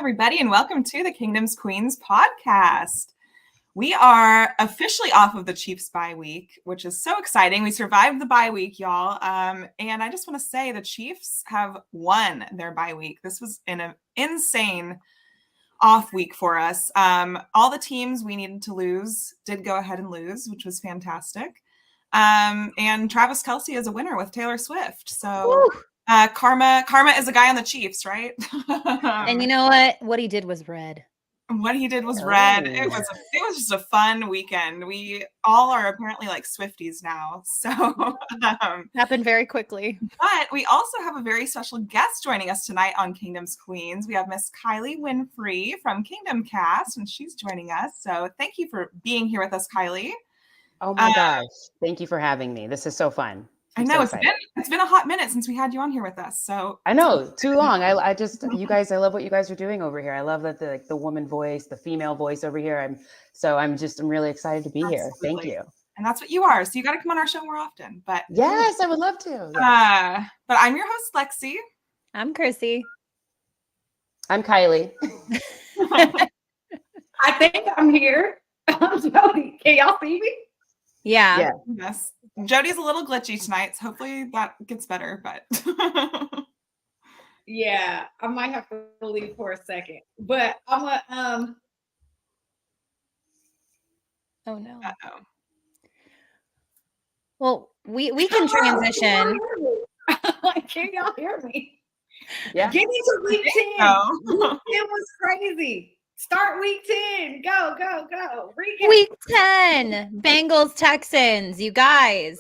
everybody, and welcome to the Kingdom's Queens podcast. We are officially off of the Chiefs bye week, which is so exciting. We survived the bye week, y'all. And I just want to say the Chiefs have won their bye week. This was an insane off week for us. All the teams we needed to lose did go ahead and lose, which was fantastic. And Travis Kelce is a winner with Taylor Swift. So karma is a guy on the Chiefs, right? And you know what? What he did was red. What he did was red. It was just a fun weekend. We all are apparently like Swifties now. So happened very quickly. But we also have a very special guest joining us tonight on Kingdom's Queens. We have Miss Kylie Winfrey from Kingdom Kast, and she's joining us. So thank you for being here with us, Kylie. Oh my gosh. Thank you for having me. This is so fun. I know it's been a hot minute since we had you on here with us. So I know, too long. I just you guys, I love what you guys are doing over here. I love that the woman voice, the female voice over here. I'm really excited to be here. Thank you. And that's what you are. So you got to come on our show more often. But yes, I would love to. Yes. But I'm your host, Lexi. I'm Chrissy. I'm Kylie. I think I'm here. I'm Jodi. Can y'all see me? Yeah. Yes. Jodi's a little glitchy tonight, so hopefully that gets better, but yeah, I might have to leave for a second. But I'm oh no. Uh-oh. Well, we can transition. Can y'all hear me? Yeah. Get into week 10. It was crazy. Start week 10. Go. Recap. Week 10. Bengals, Texans. You guys.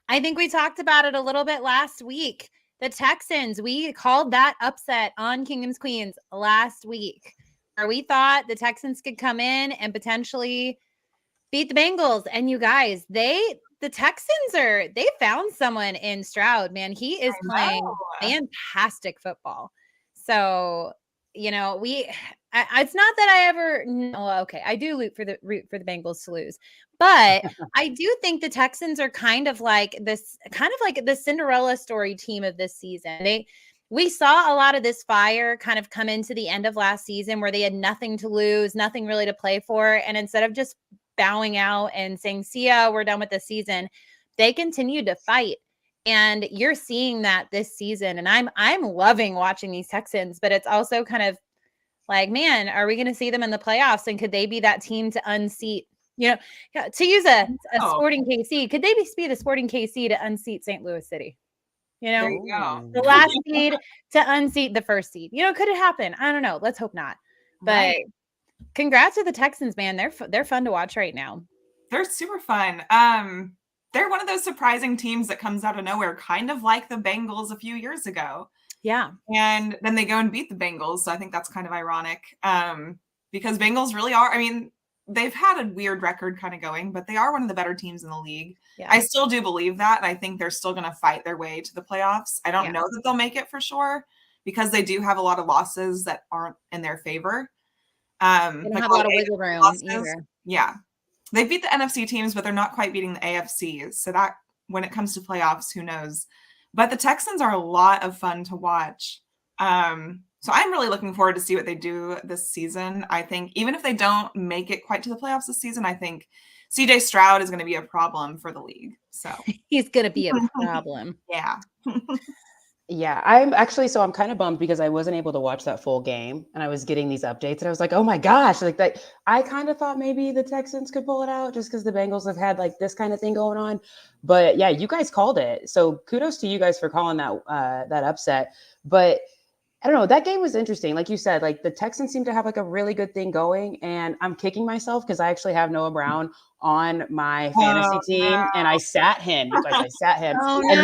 I think we talked about it a little bit last week. The Texans, we called that upset on Kingdom's Queens last week, where we thought the Texans could come in and potentially beat the Bengals. And you guys, the Texans they found someone in Stroud, man. He is playing fantastic football. So, you know, it's not that I ever. I do root for the Bengals to lose, but I do think the Texans are kind of like the Cinderella story team of this season. We saw a lot of this fire kind of come into the end of last season where they had nothing to lose, nothing really to play for, and instead of just bowing out and saying, "See ya, we're done with the season," they continued to fight. And you're seeing that this season, and I'm loving watching these Texans, but it's also kind of like, man, are we going to see them in the playoffs? And could they be that team to unseat, to use a Sporting KC? Could they be the Sporting KC to unseat St. Louis City? There you go. The last seed to unseat the first seed. Could it happen? I don't know. Let's hope not. But congrats to the Texans, man. They're fun to watch right now. They're super fun. They're one of those surprising teams that comes out of nowhere, kind of like the Bengals a few years ago. Yeah. And then they go and beat the Bengals. So I think that's kind of ironic because Bengals really are. I mean, they've had a weird record kind of going, but they are one of the better teams in the league. Yeah. I still do believe that. And I think they're still going to fight their way to the playoffs. I don't know that they'll make it for sure because they do have a lot of losses that aren't in their favor. They don't have a lot of wiggle room either. Yeah. They beat the NFC teams, but they're not quite beating the AFCs. So that when it comes to playoffs, who knows? But the Texans are a lot of fun to watch. So I'm really looking forward to see what they do this season. I think even if they don't make it quite to the playoffs this season, I think CJ Stroud is going to be a problem for the league. So he's going to be a problem. Yeah. Yeah, I'm kind of bummed because I wasn't able to watch that full game and I was getting these updates and I was like, oh my gosh, like that. I kind of thought maybe the Texans could pull it out just because the Bengals have had like this kind of thing going on. But yeah, you guys called it. So kudos to you guys for calling that upset. But I don't know, that game was interesting. Like you said, like the Texans seem to have like a really good thing going and I'm kicking myself because I actually have Noah Brown on my fantasy team and I sat him. You guys, I sat him and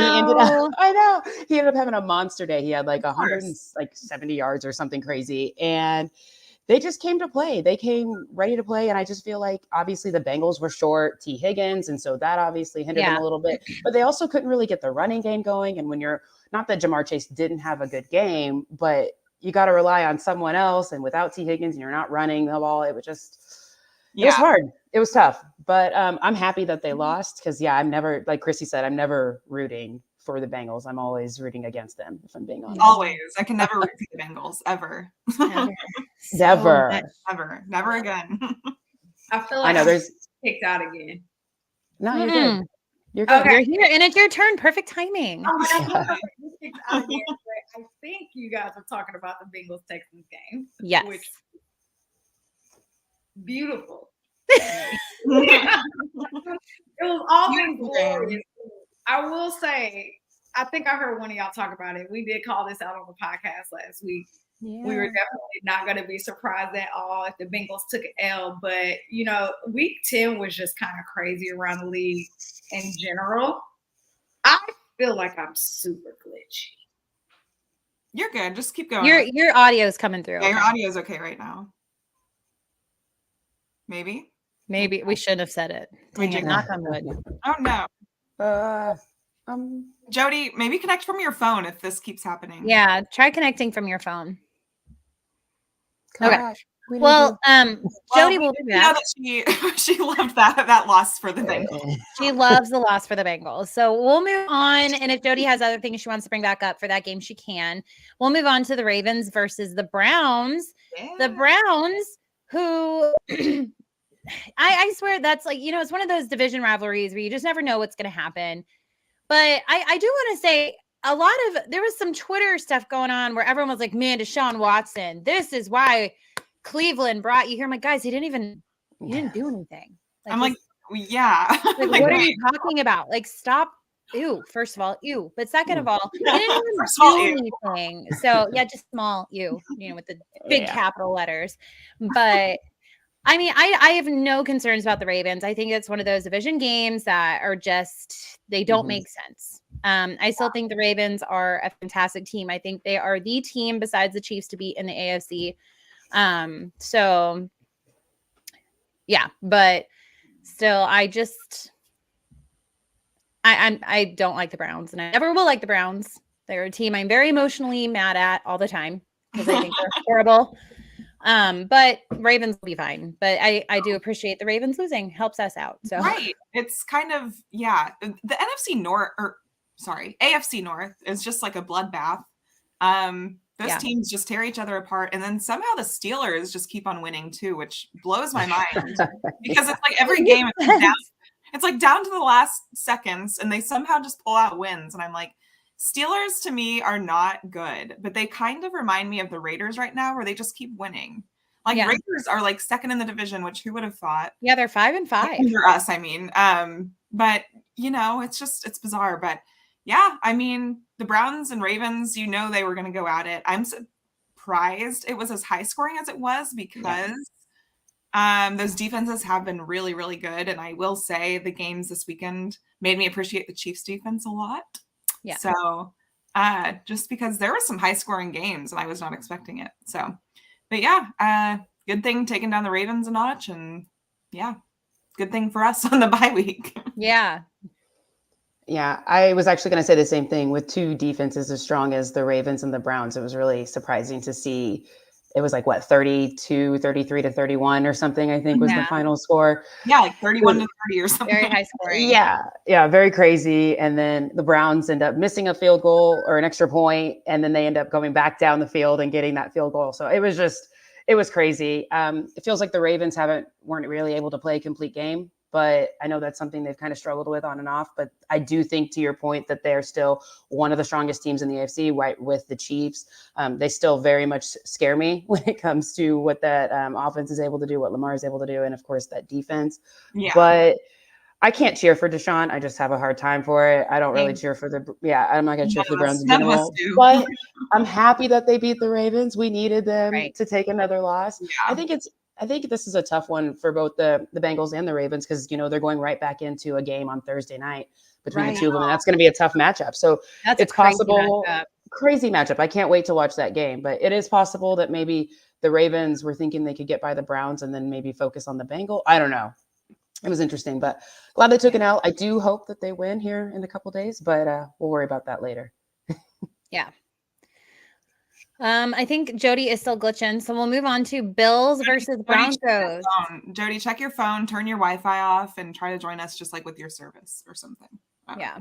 he ended up having a monster day. He had like 170 yards or something crazy. And they just came to play. They came ready to play. And I just feel like obviously the Bengals were short T. Higgins. And so that obviously hindered them a little bit, but they also couldn't really get the running game going. And when you're not that Jamar Chase didn't have a good game, but you got to rely on someone else. And without T. Higgins and you're not running the ball, it was just, It was Yeah. hard. It was tough, but I'm happy that they lost because, I'm never, like Chrissy said, I'm never rooting for the Bengals. I'm always rooting against them, if I'm being honest. Always. I can never root for the Bengals, ever. Never. Never. Ever. Never again. I feel I like know I'm there's kicked out again. no, you're good. You're good. Okay. You're here, and it's your turn. Perfect timing. I'm Yeah. kicked out again, but I think you guys are talking about the Bengals Texans game. Yes. Which beautiful. It was all been glorious. I will say, I think I heard one of y'all talk about it. We did call this out on the podcast last week. Yeah. We were definitely not going to be surprised at all if the Bengals took an L. But, week 10 was just kind of crazy around the league in general. I feel like I'm super glitchy. You're good. Just keep going. Your audio is coming through. Yeah, your audio is okay right now. Maybe we shouldn't have said it. Dang it, knock on wood. Oh no. Jodi, maybe connect from your phone if this keeps happening. Yeah, try connecting from your phone. Okay. Well, Jodi will be back. That she loved that loss for the Bengals. She loves the loss for the Bengals. So we'll move on. And if Jodi has other things she wants to bring back up for that game, she can. We'll move on to the Ravens versus the Browns. Yeah. The Browns, who I swear that's like, it's one of those division rivalries where you just never know what's going to happen. But I do want to say there was some Twitter stuff going on where everyone was like, man, Deshaun Watson, this is why Cleveland brought you here. I'm like, guys, he didn't do anything. I'm like, yeah. Like, what are you talking about? Like, stop. Ew, first of all, ew. But second of all, he didn't even do anything. So yeah, just small ew, with the big capital letters. But I mean, I have no concerns about the Ravens. I think it's one of those division games that are just, they don't make sense. I still think the Ravens are a fantastic team. I think they are the team besides the Chiefs to beat in the AFC. So yeah, but still, I don't like the Browns, and I never will like the Browns. They're a team I'm very emotionally mad at all the time because I think they're horrible. But Ravens will be fine. But I do appreciate the Ravens losing. Helps us out. So right. It's kind of, the AFC North is just like a bloodbath. Those teams just tear each other apart. And then somehow the Steelers just keep on winning too, which blows my mind because it's like every game it's like down to the last seconds and they somehow just pull out wins. And I'm like, Steelers to me are not good, but they kind of remind me of the Raiders right now where they just keep winning. Like Raiders are like second in the division, which who would have thought? Yeah, they're 5-5. Under us, I mean. But it's bizarre. But yeah, I mean, the Browns and Ravens, they were going to go at it. I'm surprised it was as high scoring as it was because those defenses have been really, really good. And I will say the games this weekend made me appreciate the Chiefs defense a lot. Yeah. So just because there were some high scoring games and I was not expecting it. So, but yeah, good thing taking down the Ravens a notch and good thing for us on the bye week. Yeah. Yeah, I was actually going to say the same thing with two defenses as strong as the Ravens and the Browns. It was really surprising to see. It was like 33 to 31 or something, I think was the final score. Yeah, like 31 to 30 or something. Very high scoring. Yeah, very crazy. And then the Browns end up missing a field goal or an extra point, and then they end up going back down the field and getting that field goal. So it was crazy. It feels like the Ravens weren't really able to play a complete game, but I know that's something they've kind of struggled with on and off. But I do think, to your point, that they're still one of the strongest teams in the AFC, right with the Chiefs. They still very much scare me when it comes to what that offense is able to do, what Lamar is able to do, and of course that defense. Yeah. But I can't cheer for Deshaun. I just have a hard time for it. I don't really cheer for I'm not going to cheer for the Browns in general. But I'm happy that they beat the Ravens. We needed them to take another loss. Yeah. I think this is a tough one for both the Bengals and the Ravens because, they're going right back into a game on Thursday night between the two of them. And that's going to be a tough matchup. So it's possible. Crazy matchup. I can't wait to watch that game. But it is possible that maybe the Ravens were thinking they could get by the Browns and then maybe focus on the Bengals. I don't know. It was interesting, but glad they took an L. I do hope that they win here in a couple days, but we'll worry about that later. Yeah. I think Jodi is still glitching, so we'll move on to Bills versus Broncos. Jodi, check your phone, turn your Wi-Fi off, and try to join us just like with your service or something. Yeah.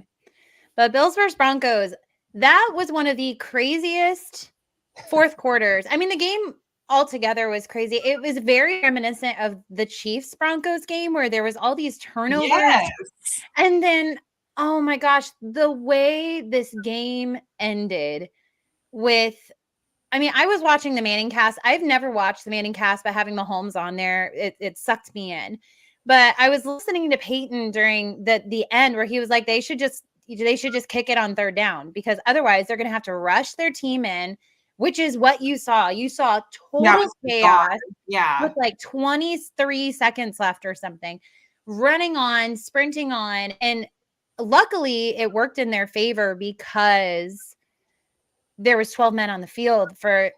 But Bills versus Broncos, that was one of the craziest fourth quarters. I mean, the game altogether was crazy. It was very reminiscent of the Chiefs Broncos game where there was all these turnovers. Yes. And then, oh my gosh, the way this game ended with, I mean, I was watching the Manning cast. I've never watched the Manning cast, but having Mahomes on there, it sucked me in. But I was listening to Peyton during the end where he was like, they should just kick it on third down because otherwise they're going to have to rush their team in, which is what you saw. You saw total chaos with like 23 seconds left or something, running on, sprinting on. And luckily it worked in their favor because there was 12 men on the field for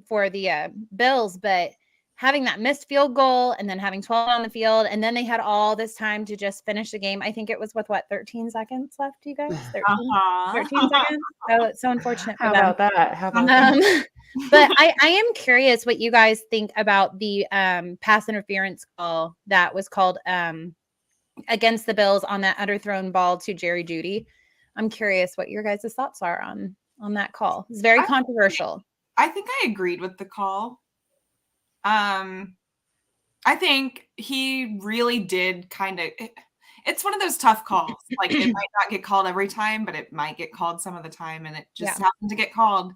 for the Bills, but having that missed field goal and then having 12 on the field, and then they had all this time to just finish the game. I think it was with 13 seconds left, you guys? 13 seconds? Oh, it's so unfortunate for them. How about that? But I am curious what you guys think about the pass interference call that was called against the Bills on that underthrown ball to Jerry Jeudy. I'm curious what your guys' thoughts are on that call. It's very controversial. I think I agreed with the call. I think he really did kind of, it's one of those tough calls. Like it might not get called every time, but it might get called some of the time. And it just happened to get called.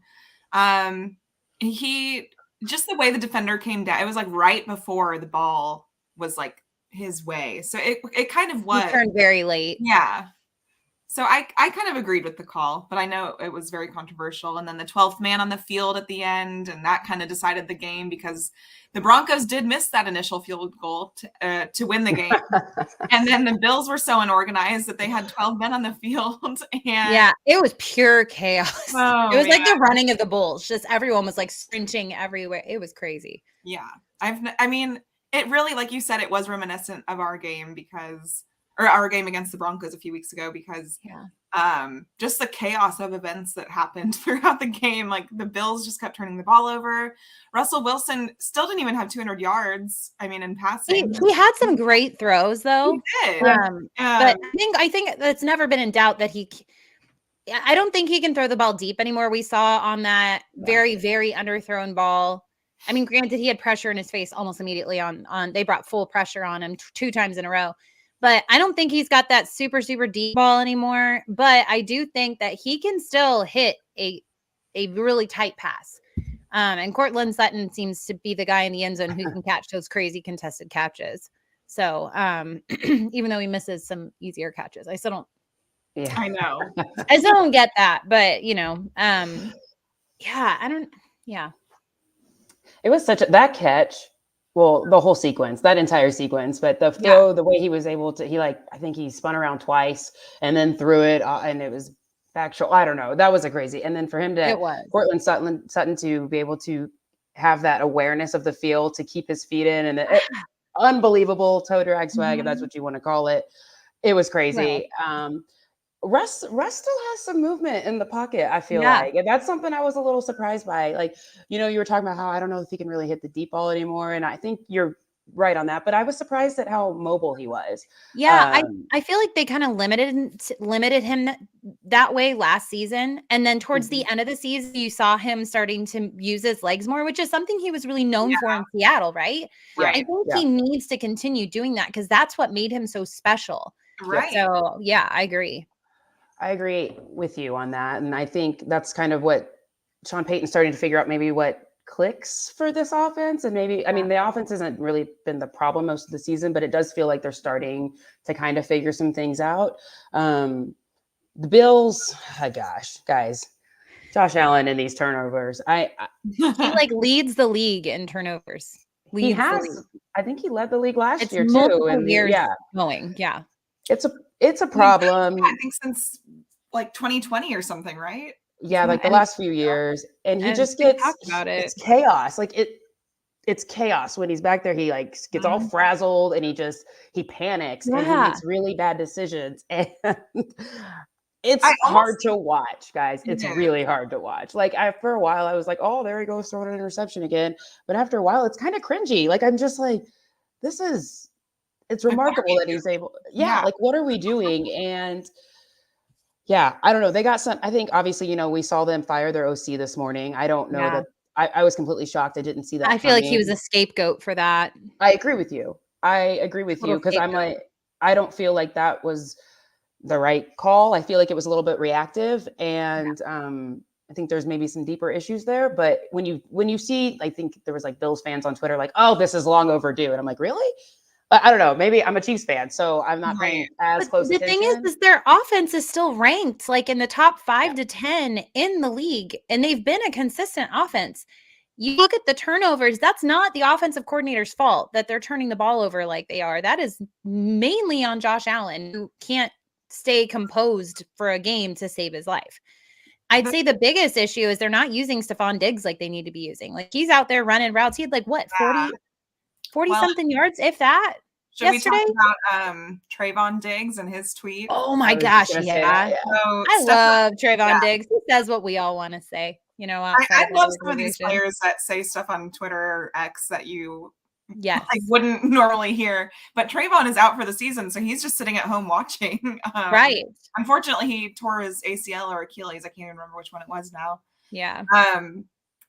He, just the way the defender came down, it was like right before the ball was like his way. So it kind of was. He turned very late. Yeah. So I kind of agreed with the call, but I know it was very controversial. And then the 12th man on the field at the end, and that kind of decided the game because the Broncos did miss that initial field goal to win the game. And then the Bills were so unorganized that they had 12 men on the field. And yeah, it was pure chaos. It was like the running of the Bulls. Just everyone was like sprinting everywhere. It was crazy. Yeah. I mean, it really, like you said, it was reminiscent of our game or our game against the Broncos a few weeks ago because just the chaos of events that happened throughout the game. Like the Bills just kept turning the ball over. Russell Wilson still didn't even have 200 yards. I mean, in passing. He had some great throws though. He did. But I think that's never been in doubt that I don't think he can throw the ball deep anymore. We saw on that very, very underthrown ball. I mean, granted, he had pressure in his face almost immediately on they brought full pressure on him 2 times in a row. But I don't think he's got that super, super deep ball anymore. But I do think that he can still hit a really tight pass. And Courtland Sutton seems to be the guy in the end zone who can catch those crazy contested catches. So even though he misses some easier catches, I still don't. Yeah, I know. I still don't get that. But, you know, I don't. Yeah. It was that catch. Well, the whole sequence, that entire sequence, but the throw, the way he was able to, I think he spun around twice and then threw it and it was factual. I don't know. That was a crazy. And then for him Courtland Sutton to be able to have that awareness of the field, to keep his feet in and unbelievable toe drag swag, if that's what you want to call it. It was crazy. Right. Russ still has some movement in the pocket, I feel like. And that's something I was a little surprised by. Like, you know, you were talking about how I don't know if he can really hit the deep ball anymore. And I think you're right on that. But I was surprised at how mobile he was. Yeah, I feel like they kind of limited him that way last season. And then towards the end of the season, you saw him starting to use his legs more, which is something he was really known for in Seattle, right? I think he needs to continue doing that because that's what made him so special. Right. So, yeah, I agree. I agree with you on that. And I think that's kind of what Sean Payton's starting to figure out, maybe what clicks for this offense. And maybe, I mean, the offense hasn't really been the problem most of the season, but it does feel like they're starting to kind of figure some things out. The Bills, guys, Josh Allen and these turnovers. He like leads the league in turnovers. He has. I think he led the league last year too. Multiple years going. Yeah. It's a problem. I think since like 2020 or something, right? Yeah, like the last few years. And he just gets it's chaos. Like it's chaos when he's back there. He like gets all frazzled and he panics and he makes really bad decisions. And It's hard to watch, guys. It's Yeah. really hard to watch. Like for a while, I was like, "Oh, there he goes throwing an interception again." But after a while, it's kind of cringy. Like I'm just like, it's remarkable that he's able. Yeah, like what are we doing? And yeah, I don't know. They got some. I think obviously, we saw them fire their OC this morning. I don't know that. I was completely shocked. I didn't see that. I feel like he was a scapegoat for that. I agree with you. Because I'm like, I don't feel like that was the right call. I feel like it was a little bit reactive, and I think there's maybe some deeper issues there. But when you see, I think there was like Bills fans on Twitter like, "Oh, this is long overdue," and I'm like, really? But I don't know. Maybe I'm a Chiefs fan, so I'm not paying as close attention. The thing is their offense is still ranked like in the top 5 to 10 in the league, and they've been a consistent offense. You look at the turnovers, that's not the offensive coordinator's fault that they're turning the ball over like they are. That is mainly on Josh Allen, who can't stay composed for a game to save his life. I'd say the biggest issue is they're not using Stephon Diggs like they need to be using. Like he's out there running routes. He had like what, 40 something yards, if that. Should yesterday? We talk about Trayvon Diggs and his tweet? Oh my gosh, yeah. So I love Trayvon Diggs. He says what we all want to say. I love some of these players that say stuff on Twitter or X that you wouldn't normally hear. But Trayvon is out for the season, so he's just sitting at home watching. Right. Unfortunately, he tore his ACL or Achilles. I can't even remember which one it was now. Yeah.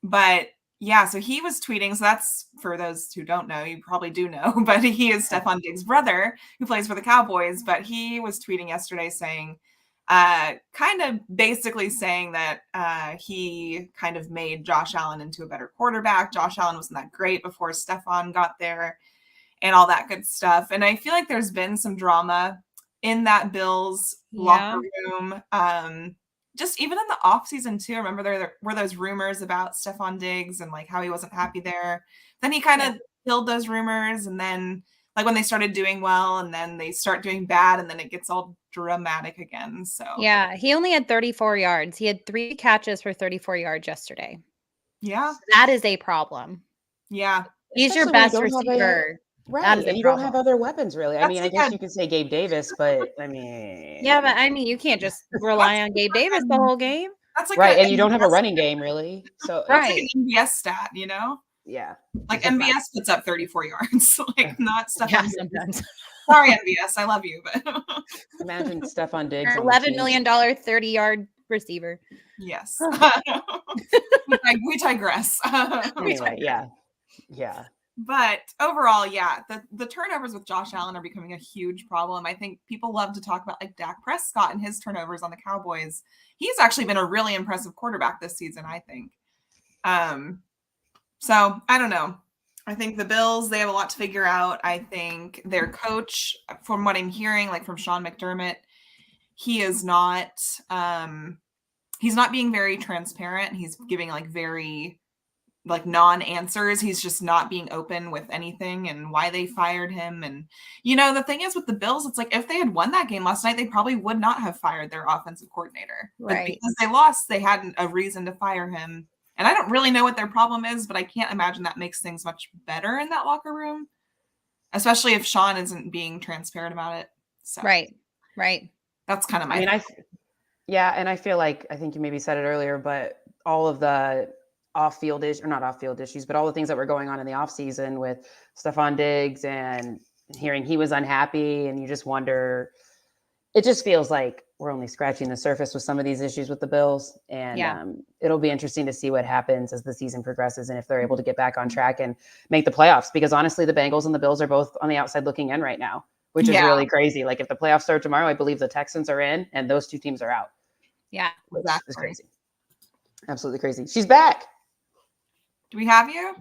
But yeah, so he was tweeting. So that's for those who don't know. You probably do know, but he is Stephon Diggs' brother who plays for the Cowboys. But he was tweeting yesterday saying, kind of basically saying that he kind of made Josh Allen into a better quarterback. Josh Allen wasn't that great before Stephon got there and all that good stuff. And I feel like there's been some drama in that Bills locker room. Just even in the offseason too. Remember there were those rumors about Stephon Diggs and like how he wasn't happy there. Then he kind of killed those rumors, and then like when they started doing well and then they start doing bad and then it gets all dramatic again. So yeah, he only had 34 yards. He had 3 catches for 34 yards yesterday. Yeah. That is a problem. Yeah. He's your best receiver. Right. And you don't have other weapons really. I mean, I guess you could say Gabe Davis, but I mean. Yeah, but I mean, you can't just rely on Gabe Davis the whole game. That's like right. And you don't have a running game really. So that's like an MBS stat, Yeah. Like MBS puts up 34 yards, like not Stephon Diggs. Sometimes. Sorry, MBS, I love you, but imagine Stephon Diggs. $11 million 30-yard receiver. Yes. we digress. Anyway, yeah. But overall, the turnovers with Josh Allen are becoming a huge problem. I think people love to talk about like Dak Prescott and his turnovers on the Cowboys. He's actually been a really impressive quarterback this season, I think. So I don't know. I think the Bills, they have a lot to figure out. I think their coach, from what I'm hearing, like from Sean McDermott, he is not he's not being very transparent. He's giving like very like non-answers. He's just not being open with anything and why they fired him. And the thing is with the Bills, it's like if they had won that game last night, they probably would not have fired their offensive coordinator. Right. But because they lost, they had a reason to fire him. And I don't really know what their problem is, but I can't imagine that makes things much better in that locker room, especially if Sean isn't being transparent about it. So Right. That's kind of my. And I feel like I think you maybe said it earlier, but all of the off-field issues, or not off-field issues, but all the things that were going on in the offseason with Stephon Diggs and hearing he was unhappy, and you just wonder. It just feels like we're only scratching the surface with some of these issues with the Bills. And it'll be interesting to see what happens as the season progresses and if they're able to get back on track and make the playoffs. Because honestly, the Bengals and the Bills are both on the outside looking in right now, which is really crazy. Like if the playoffs start tomorrow, I believe the Texans are in and those two teams are out. Yeah. Which is crazy. Absolutely crazy. She's back. Do we have you?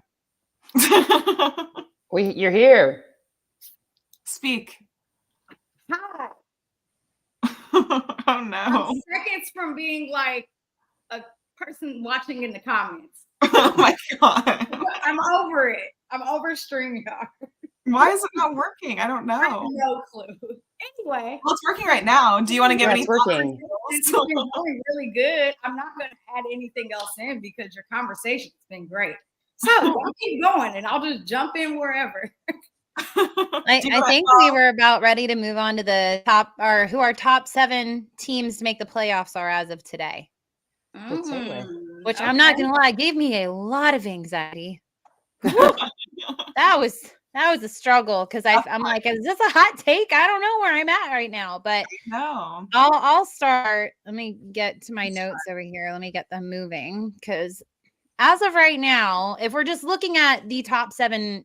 You're here. Speak. Hi. Oh no. I'm seconds from being like a person watching in the comments. Oh my God. I'm over it. I'm over StreamYard. Why is it not working? I don't know. I have no clue. Anyway. Well, it's working right now. Do you want to give any thoughts? It's been really, really good. I'm not going to add anything else in because your conversation's been great. So I'll keep going and I'll just jump in wherever. I think we were about ready to move on to the top, or who our top 7 teams to make the playoffs are as of today. Good segue. Which I'm not gonna lie, gave me a lot of anxiety. That was a struggle because I'm like, is this a hot take? I don't know where I'm at right now, but No. I'll start. Let me get to my notes over here. Let me get them moving because as of right now, if we're just looking at the top 7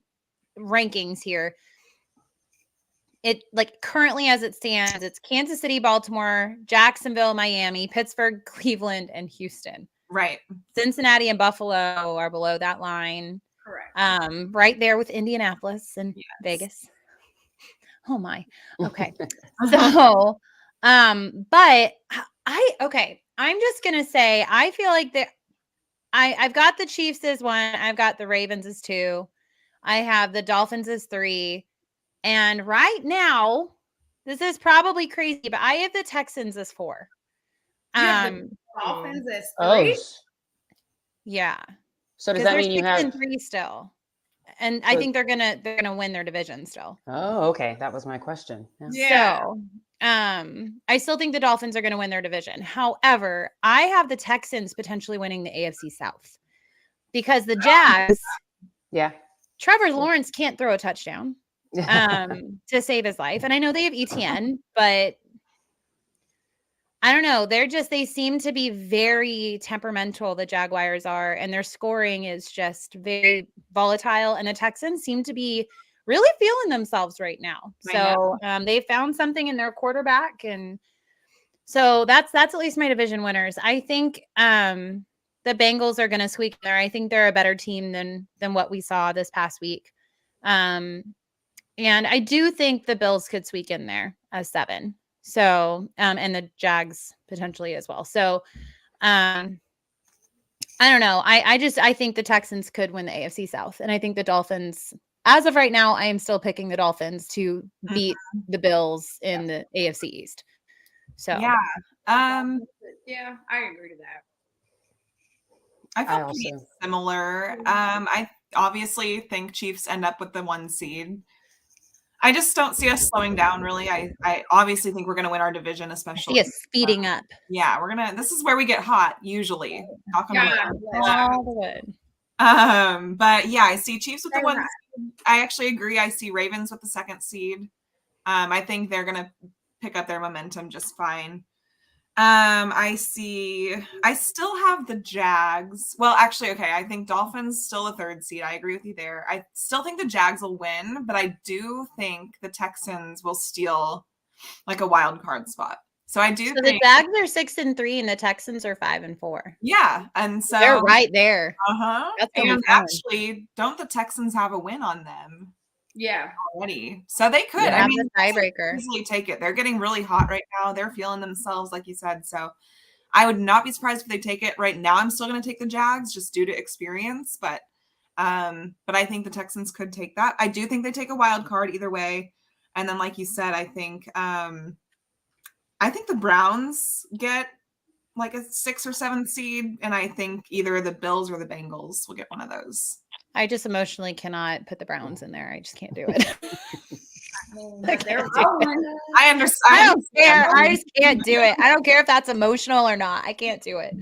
rankings here, it like currently as it stands, it's Kansas City, Baltimore, Jacksonville, Miami, Pittsburgh, Cleveland, and Houston. Right. Cincinnati and Buffalo are below that line. Correct. Right there with Indianapolis and Vegas. Oh my. Okay. So, but I'm just gonna say I feel like I've got the Chiefs as 1, I've got the Ravens as 2, I have the Dolphins as 3, and right now, this is probably crazy, but I have the Texans as 4. Dolphins as 3. Oh, Yeah. so does that they're mean you 6 have? and 3 still, and I think they're gonna win their division still. Oh, okay, that was my question. Yeah. So, I still think the Dolphins are gonna win their division. However, I have the Texans potentially winning the AFC South because the Jags, Yeah. Trevor Lawrence can't throw a touchdown to save his life, and I know they have ETN, but I don't know. They seem to be very temperamental, the Jaguars are, and their scoring is just very volatile. And the Texans seem to be really feeling themselves right now. So they found something in their quarterback. And so that's at least my division winners. I think the Bengals are going to squeak in there. I think they're a better team than what we saw this past week. And I do think the Bills could squeak in there as 7. So, and the Jags potentially as well. So, I don't know. I think the Texans could win the AFC South. And I think the Dolphins, as of right now, I am still picking the Dolphins to beat the Bills in the AFC East. So, yeah. Yeah, I agree to that. I feel pretty similar. I obviously think Chiefs end up with the 1 seed. I just don't see us slowing down, really. I obviously think we're going to win our division, especially. Yes, speeding up. Yeah, this is where we get hot, usually. But yeah, I see Chiefs with the 1 seed. I actually agree. I see Ravens with the 2nd seed. I think they're going to pick up their momentum just fine. I still have the Jags. Well, actually, okay. I think Dolphins still a 3rd seed. I agree with you there. I still think the Jags will win, but I do think the Texans will steal like a wild card spot. So I do think the Jags are 6 and 3 and the Texans are 5 and 4. Yeah. And so they're right there. And actually, don't the Texans have a win on them? Yeah, already. So they could. I mean, tiebreaker. Easily take it. They're getting really hot right now. They're feeling themselves, like you said. So I would not be surprised if they take it. Right now, I'm still going to take the Jags just due to experience, but I think the Texans could take that. I do think they take a wild card either way. And then, like you said, I think the Browns get like a 6 or 7 seed, and I think either the Bills or the Bengals will get one of those. I just emotionally cannot put the Browns in there. I just can't do it. I understand. I don't care. I just can't do it. I don't care if that's emotional or not. I can't do it.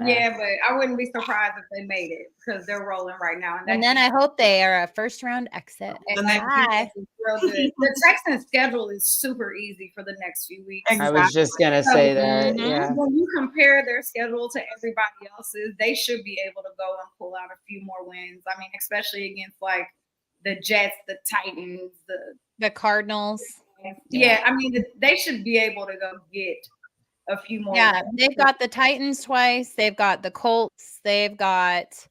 Yeah, but I wouldn't be surprised if they made it because they're rolling right now. And then I hope they are a 1st round exit. And the Texans' schedule is super easy for the next few weeks. Exactly. I was just gonna say that. Yeah. When you compare their schedule to everybody else's, they should be able to go and pull out a few more wins. I mean, especially against like the Jets, the Titans, the Cardinals. Yeah, I mean, they should be able to go get a few more. Yeah, they've got the Titans twice. They've got the Colts. They've got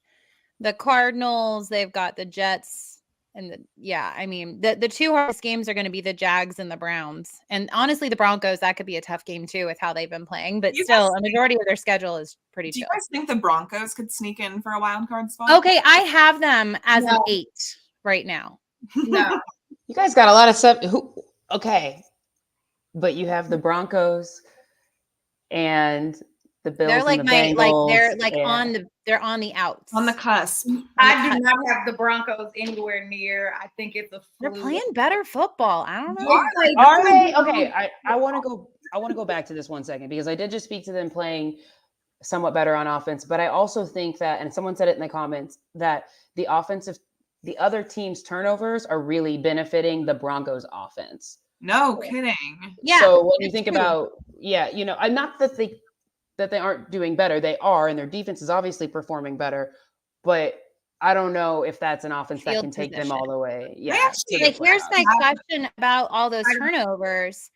the Cardinals. They've got the Jets. And I mean, the 2 hardest games are going to be the Jags and the Browns. And honestly, the Broncos, that could be a tough game too with how they've been playing. But still, a majority of their schedule is pretty chill. Do you guys think the Broncos could sneak in for a wild card spot? Okay, I have them as an 8 right now. No. You guys got a lot of stuff. Okay. But you have the Broncos and the Bills They're like and the my Bengals. they're like yeah. they're on the outs. On the cusp. I do not have the Broncos anywhere near. I think it's a They're fluke. playing better football. I don't know. Are they? Okay, I want to go back to this 1 second because I did just speak to them playing somewhat better on offense, but I also think that, and someone said it in the comments, that the other team's turnovers are really benefiting the Broncos offense. No kidding. Yeah. So when you think true. about, I'm not that they aren't doing better. They are, and their defense is obviously performing better, but I don't know if that's an offense that Field can take them position. all the way. Yeah. actually- to the Like, here's my playoffs. question about all those turnovers.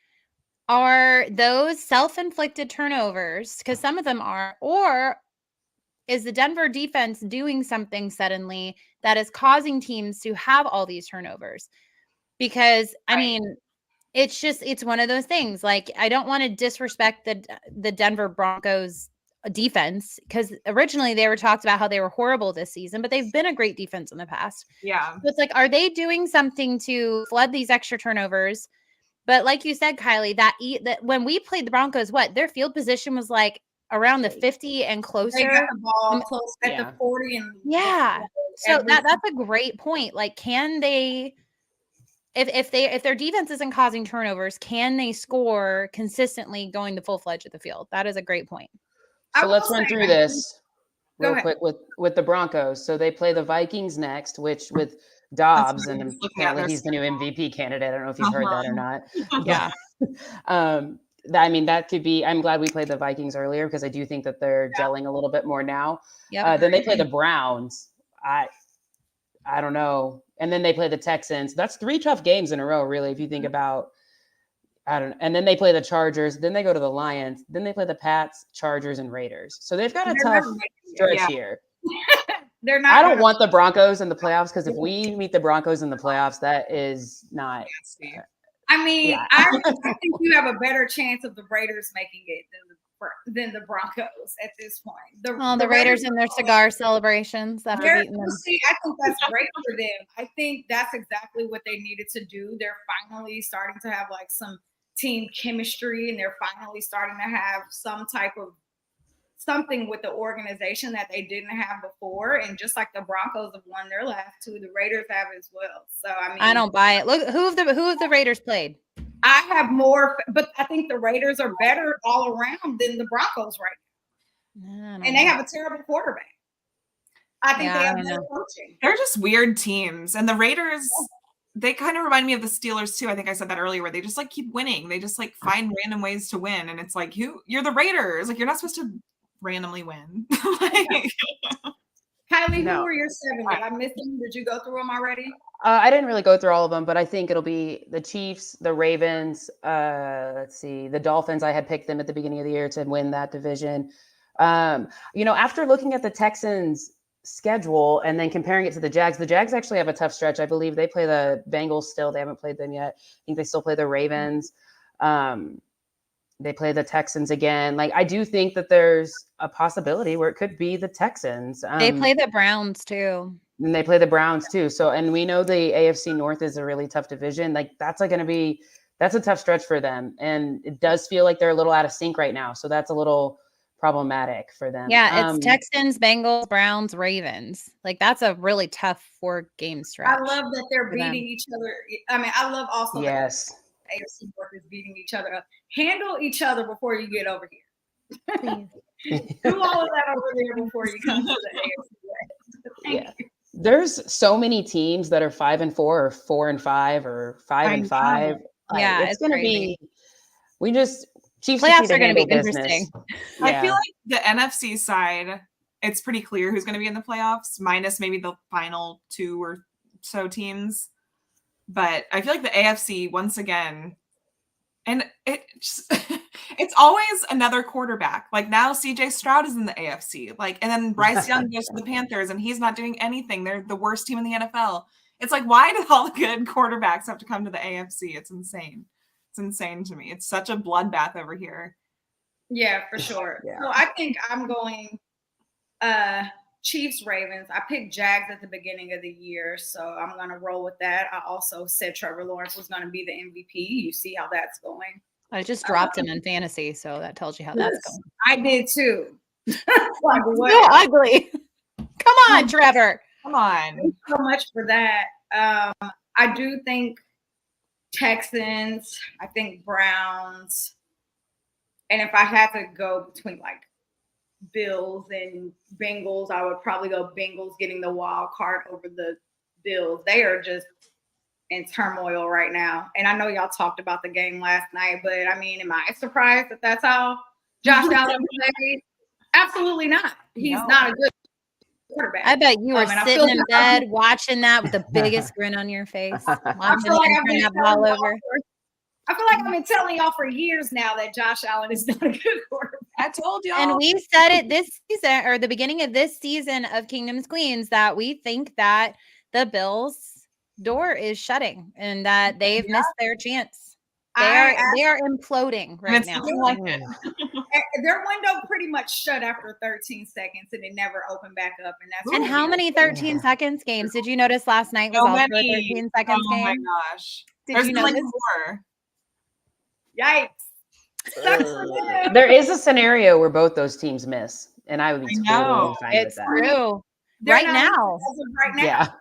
Are those self-inflicted turnovers? Because some of them are, or is the Denver defense doing something suddenly that is causing teams to have all these turnovers? Because I mean, it's one of those things. Like, I don't want to disrespect the Denver Broncos defense, because originally they were talked about how they were horrible this season, but they've been a great defense in the past. Yeah. So it's like, are they doing something to flood these extra turnovers? But like you said, Kylie, that when we played the Broncos, their field position was like around the 50 and They closer. got the ball close at the 40 and Yeah. So every- that's a great point. Like, can they, if their defense isn't causing turnovers, can they score consistently going the full fledged at the field? That is a great point. So let's run through this Go real ahead. quick with the Broncos. So they play the Vikings next, which with Dobbs, and apparently he's the new MVP candidate. I don't know if you've heard that or not. Yeah. I mean, that could be. I'm glad we played the Vikings earlier because I do think that they're gelling a little bit more now. Yep. Then they play the Browns. I don't know. And then they play the Texans. That's 3 tough games in a row, really, if you think about. And then they play the Chargers. Then they go to the Lions. Then they play the Pats, Chargers, and Raiders. So they've got a tough stretch here. They're not. I don't want the Broncos in the playoffs because if we meet the Broncos in the playoffs, that is not. I mean, I think you have a better chance of the Raiders making it than the Broncos at this point. The Raiders and their cigar celebrations after beating them. See, I think that's great for them. I think that's exactly what they needed to do. They're finally starting to have like some team chemistry, and they're finally starting to have some type of something with the organization that they didn't have before. And just like the Broncos have won their last 2, the Raiders have as well. So I mean, I don't buy it. Look, who have the Raiders played? I have more, but I think the Raiders are better all around than the Broncos right now. And they have a terrible quarterback. I think they have better coaching. They're just weird teams. And the Raiders, they kind of remind me of the Steelers too. I think I said that earlier, where they just like keep winning. They just like find random ways to win. And it's like, you're the Raiders. Like, you're not supposed to randomly win. Kylie, who were your 7? Did I miss them? Did you go through them already? I didn't really go through all of them, but I think it'll be the Chiefs, the Ravens, let's see, the Dolphins. I had picked them at the beginning of the year to win that division. After looking at the Texans' schedule and then comparing it to the Jags actually have a tough stretch. I believe they play the Bengals still. They haven't played them yet. I think they still play the Ravens. They play the Texans again. Like, I do think that there's a possibility where it could be the Texans. They play the Browns too. And they play the Browns too. So, and we know the AFC North is a really tough division. Like, that's a tough stretch for them. And it does feel like they're a little out of sync right now. So that's a little problematic for them. Yeah, it's Texans, Bengals, Browns, Ravens. Like, that's a really tough 4-game stretch. I love that they're beating each other. I mean, I love also that AFC North is beating each other up. Handle each other before you get over here. Do all of that over there before you come to the AFC West. Thank you. There's so many teams that are 5-4 or 4-5 or 5-5. Yeah, it's going to be. Chiefs playoffs are going to be interesting. Yeah. I feel like the NFC side, it's pretty clear who's going to be in the playoffs, minus maybe the final 2 or so teams. But I feel like the AFC, once again, and it's always another quarterback. Like, now CJ Stroud is in the AFC. Like, and then Bryce Young goes to the Panthers and he's not doing anything. They're the worst team in the NFL. It's like, why do all the good quarterbacks have to come to the AFC? It's insane. It's insane to me. It's such a bloodbath over here. Yeah, for sure. Yeah. So I think I'm going Chiefs, Ravens. I picked Jags at the beginning of the year, so I'm going to roll with that. I also said Trevor Lawrence was going to be the MVP. You see how that's going. I just dropped him in fantasy, so that tells you how that's going. I did too. So ugly. Come on, Trevor. Come on. Thanks so much for that. I do think Texans, I think Browns, and if I had to go between like Bills and Bengals, I would probably go Bengals getting the wild card over the Bills. They are just in turmoil right now. And I know y'all talked about the game last night, but I mean, am I surprised that that's how Josh Allen played? Absolutely not. He's not a good quarterback. I bet you were And I sitting feel in like bed watching that with the biggest grin on your face, watching him turn that ball over. I feel like I've been telling y'all for years now that Josh Allen is not a good quarterback. I told y'all. And we said it this season, or the beginning of this season of Kingdom's Queens, that we think that the Bills' door is shutting and that they've missed their chance. They are imploding right now. Like it. Their window pretty much shut after 13 seconds and it never opened back up. And how many 13 seconds games did you notice last night was also a 13 seconds game? Oh my gosh. Did you notice? Like 4. Yikes. There is a scenario where both those teams miss, and I would be totally fine It's with that. true. Right now. As of right now.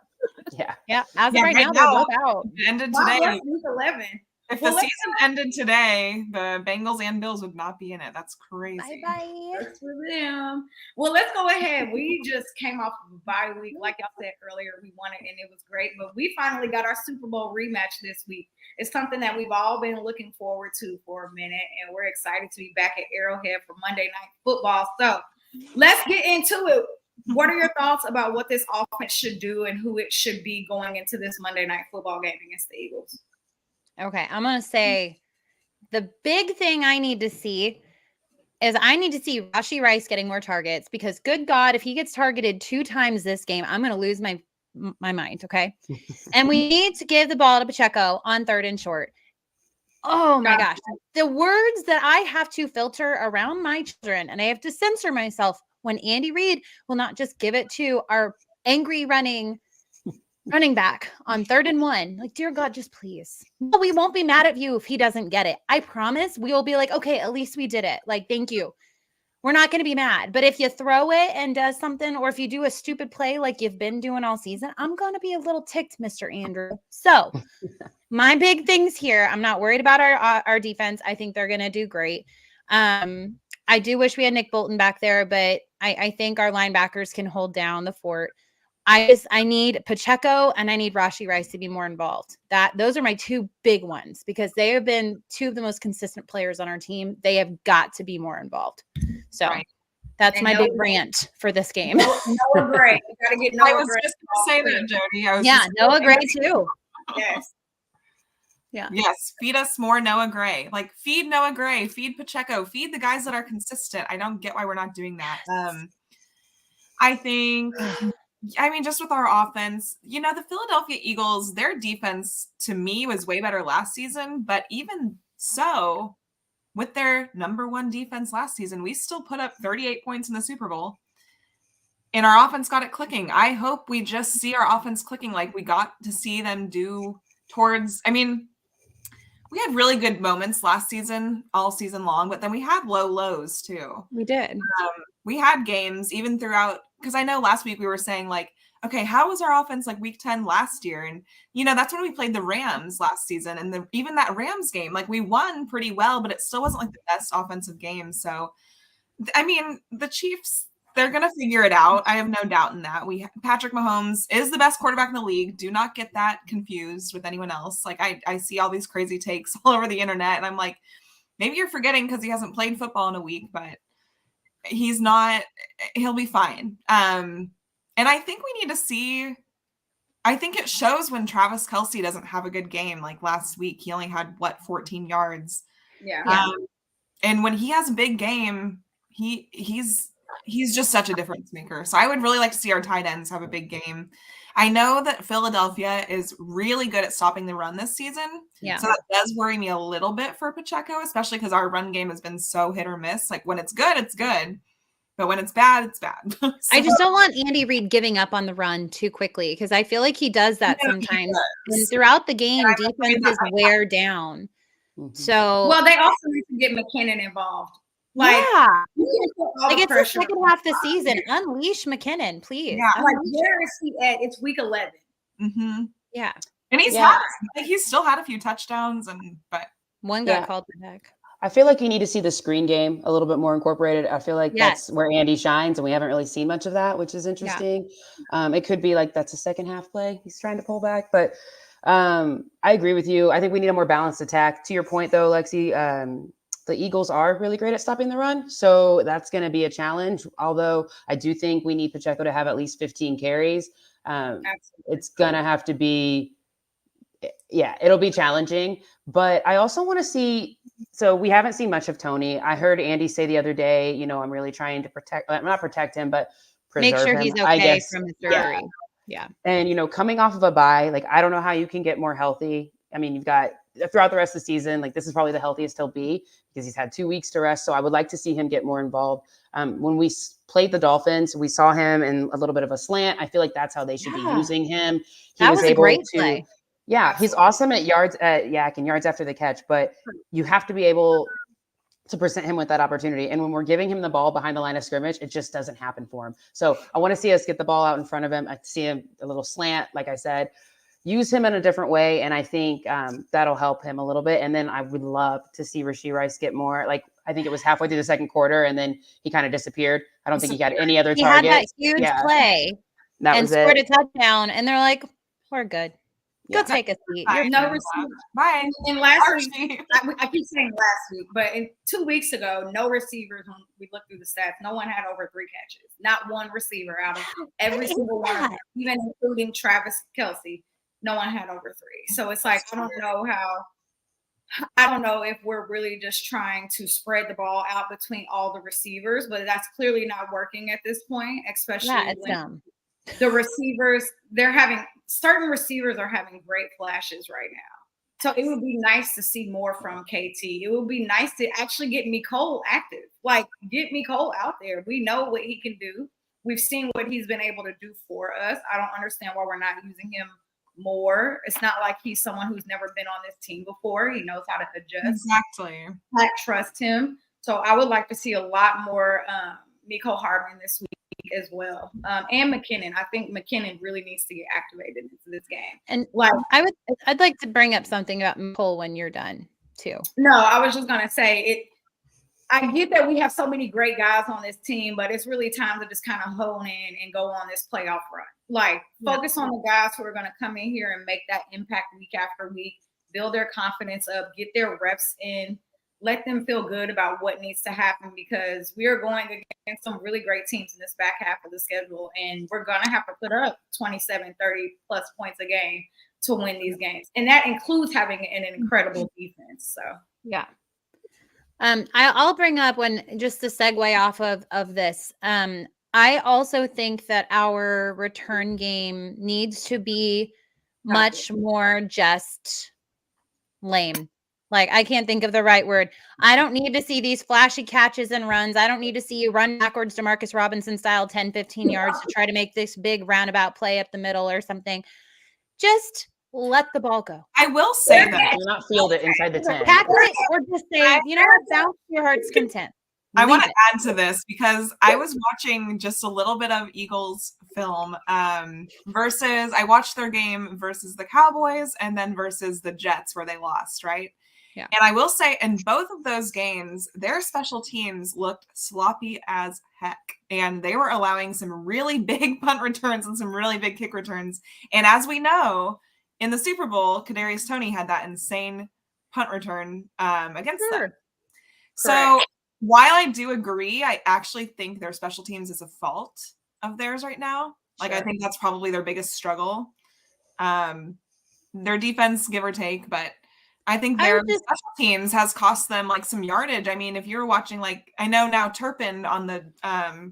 Yeah. As of right now, they're both out. It ended Why today. was week 11? If the season ended today, the Bengals and Bills would not be in it. That's crazy. Bye-bye. That's for them. Well, let's go ahead. We just came off of a bye week. Like y'all said earlier, we won it and it was great. But we finally got our Super Bowl rematch this week. It's something that we've all been looking forward to for a minute. And we're excited to be back at Arrowhead for Monday Night Football. So let's get into it. What are your thoughts about what this offense should do and who it should be going into this Monday Night Football game against the Eagles? Okay, I'm going to say the big thing I need to see is I need to see Rashee Rice getting more targets, because good God, if he gets targeted 2 times this game, I'm going to lose my mind, okay? And we need to give the ball to Pacheco on 3rd and short. Oh my gosh. The words that I have to filter around my children, and I have to censor myself when Andy Reid will not just give it to our angry running back on 3rd and 1. Like, dear God, just please. No, we won't be mad at you if he doesn't get it. I promise we will be like, okay, at least we did it. Like, thank you. We're not going to be mad. But if you throw it and does something, or if you do a stupid play like you've been doing all season, I'm going to be a little ticked, Mr. Andrew. So my big things here, I'm not worried about our defense. I think they're going to do great. I do wish we had Nick Bolton back there, but I think our linebackers can hold down the fort. I need Pacheco and I need Rashee Rice to be more involved. Those are my 2 big ones, because they have been 2 of the most consistent players on our team. They have got to be more involved. So that's my big rant for this game. Noah Gray. You gotta get Noah Gray. I was just going to say that, Jodi. Noah Gray too. Yes. Yeah. Yes. Feed us more Noah Gray. Like, feed Noah Gray, feed Pacheco, feed the guys that are consistent. I don't get why we're not doing that. I think, just with our offense, the Philadelphia Eagles, their defense to me was way better last season. But even so, with their number 1 defense last season, we still put up 38 points in the Super Bowl. And our offense got it clicking. I hope we just see our offense clicking like we got to see them do towards, we had really good moments last season, all season long, but then we had low lows too. We did. We had games even throughout, because I know last week we were saying like, okay, how was our offense like week 10 last year? And, that's when we played the Rams last season. And even that Rams game, like, we won pretty well, but it still wasn't like the best offensive game. So, the Chiefs, they're going to figure it out. I have no doubt in that. Patrick Mahomes is the best quarterback in the league. Do not get that confused with anyone else. Like, I see all these crazy takes all over the internet, and I'm like, maybe you're forgetting because he hasn't played football in a week, but he's not. He'll be fine. And I think we need to see. I think it shows when Travis Kelce doesn't have a good game. Like last week, he only had 14 yards. Yeah. And when he has a big game, he's just such a difference maker. So I would really like to see our tight ends have a big game. I know that Philadelphia is really good at stopping the run this season. Yeah. So that does worry me a little bit for Pacheco, especially because our run game has been so hit or miss. Like when it's good, it's good. But when it's bad, it's bad. So, I just don't want Andy Reid giving up on the run too quickly, because I feel like he does that sometimes. And throughout the game, defenses wear down. So well, they also need to get McKinnon involved. Like, yeah, you can't put all like the it's the pressure second on half of the season. Unleash McKinnon, please. Yeah. Like, Unleash where is he at? It's week 11. Mm-hmm. Yeah. And he's Yeah. had, like, he's still had a few touchdowns, but One got Yeah. called back. I feel like you need to see the screen game a little bit more incorporated. I feel like Yes. that's where Andy shines, and we haven't really seen much of that, which is interesting. It could be like that's a second half play he's trying to pull back, but I agree with you. I think we need a more balanced attack. To your point, though, Lexi, the Eagles are really great at stopping the run, so that's going to be a challenge. Although I do think we need Pacheco to have at least 15 carries. It's going to have to be. Yeah, it'll be challenging, but I also want to see. So we haven't seen much of Tony. I heard Andy say the other day, I'm really trying to not protect him, but Make preserve sure him, he's I okay guess. from his Yeah. surgery. Yeah. And, coming off of a bye, like, I don't know how you can get more healthy. I mean, you've got throughout the rest of the season, like, this is probably the healthiest he'll be because he's had 2 weeks to rest. So I would like to see him get more involved. When we played the Dolphins, we saw him in a little bit of a slant. I feel like that's how they should be using him. That was a able great to play. Yeah, Absolutely. he's awesome at yards at yak and yards after the catch, but you have to be able to present him with that opportunity. And when we're giving him the ball behind the line of scrimmage, it just doesn't happen for him. So I want to see us get the ball out in front of him. I see him a little slant, like I said, use him in a different way. And I think that'll help him a little bit. And then I would love to see Rashee Rice get more. Like, I think it was halfway through the second quarter and then he kind of disappeared. I don't think he got any other He had targets. that huge play That and was scored it. a touchdown. And they're like, we're good. Go Yeah. take a seat. Bye. You're No fine. receiver. bye. And last week, Archie. I keep saying last week, but 2 weeks ago, no receivers, when we looked through the stats, no one had over 3 catches. Not one receiver out of every single one of them, even including Travis Kelce, no one had over 3. So it's like, I don't know if we're really just trying to spread the ball out between all the receivers, but that's clearly not working at this point, especially It's when dumb. the receivers, certain receivers are having great flashes right now. So it would be nice to see more from KT. It would be nice to actually get Mecole active. Like, get Mecole out there. We know what he can do. We've seen what he's been able to do for us. I don't understand why we're not using him more. It's not like he's someone who's never been on this team before. He knows how to adjust. Exactly. I trust him. So I would like to see a lot more Mecole Hardman this week as well. And McKinnon. I think McKinnon really needs to get activated into this game. And like, I'd like to bring up something about Mecole when you're done too. No, I was just gonna say I get that we have so many great guys on this team, but it's really time to just kind of hone in and go on this playoff run. Like, focus on the guys who are going to come in here and make that impact week after week, build their confidence up, get their reps in, let them feel good about what needs to happen, because we are going against some really great teams in this back half of the schedule, and we're going to have to put up 27, 30 plus points a game to win these games. And that includes having an incredible defense. So, yeah. I'll bring up just to segue off of this. I also think that our return game needs to be much more just lame. Like, I can't think of the right word. I don't need to see these flashy catches and runs. I don't need to see you run backwards to Marcus Robinson style 10, 15 yards to try to make this big roundabout play up the middle or something. Just let the ball go. I will say that. Do not field it inside the 10. Tackle it or just say, you know what, bounce to your heart's content. I want to add to this because I was watching just a little bit of Eagles film versus I watched their game versus the Cowboys and then versus the Jets where they lost, right? Yeah. And I will say in both of those games, their special teams looked sloppy as heck. And they were allowing some really big punt returns and some really big kick returns. And as we know, in the Super Bowl, Kadarius Toney had that insane punt return against them. So while I do agree, I actually think their special teams is a fault of theirs right now. Like, I think that's probably their biggest struggle. Their defense, give or take, but I think their special teams has cost them like some yardage. I mean, if you're watching, like, I know now Turpin on the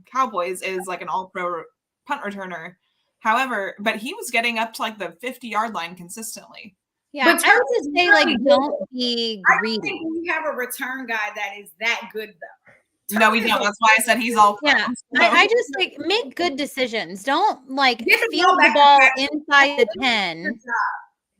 Cowboys is like an all-pro punt returner. However, but he was getting up to like the 50-yard line consistently. Yeah, but I would just say, like, don't be greedy. I think we have a return guy that is that good, though. No, we don't. That's why I said he's all. Yeah, I just like make good decisions. Don't like field the ball inside the 10.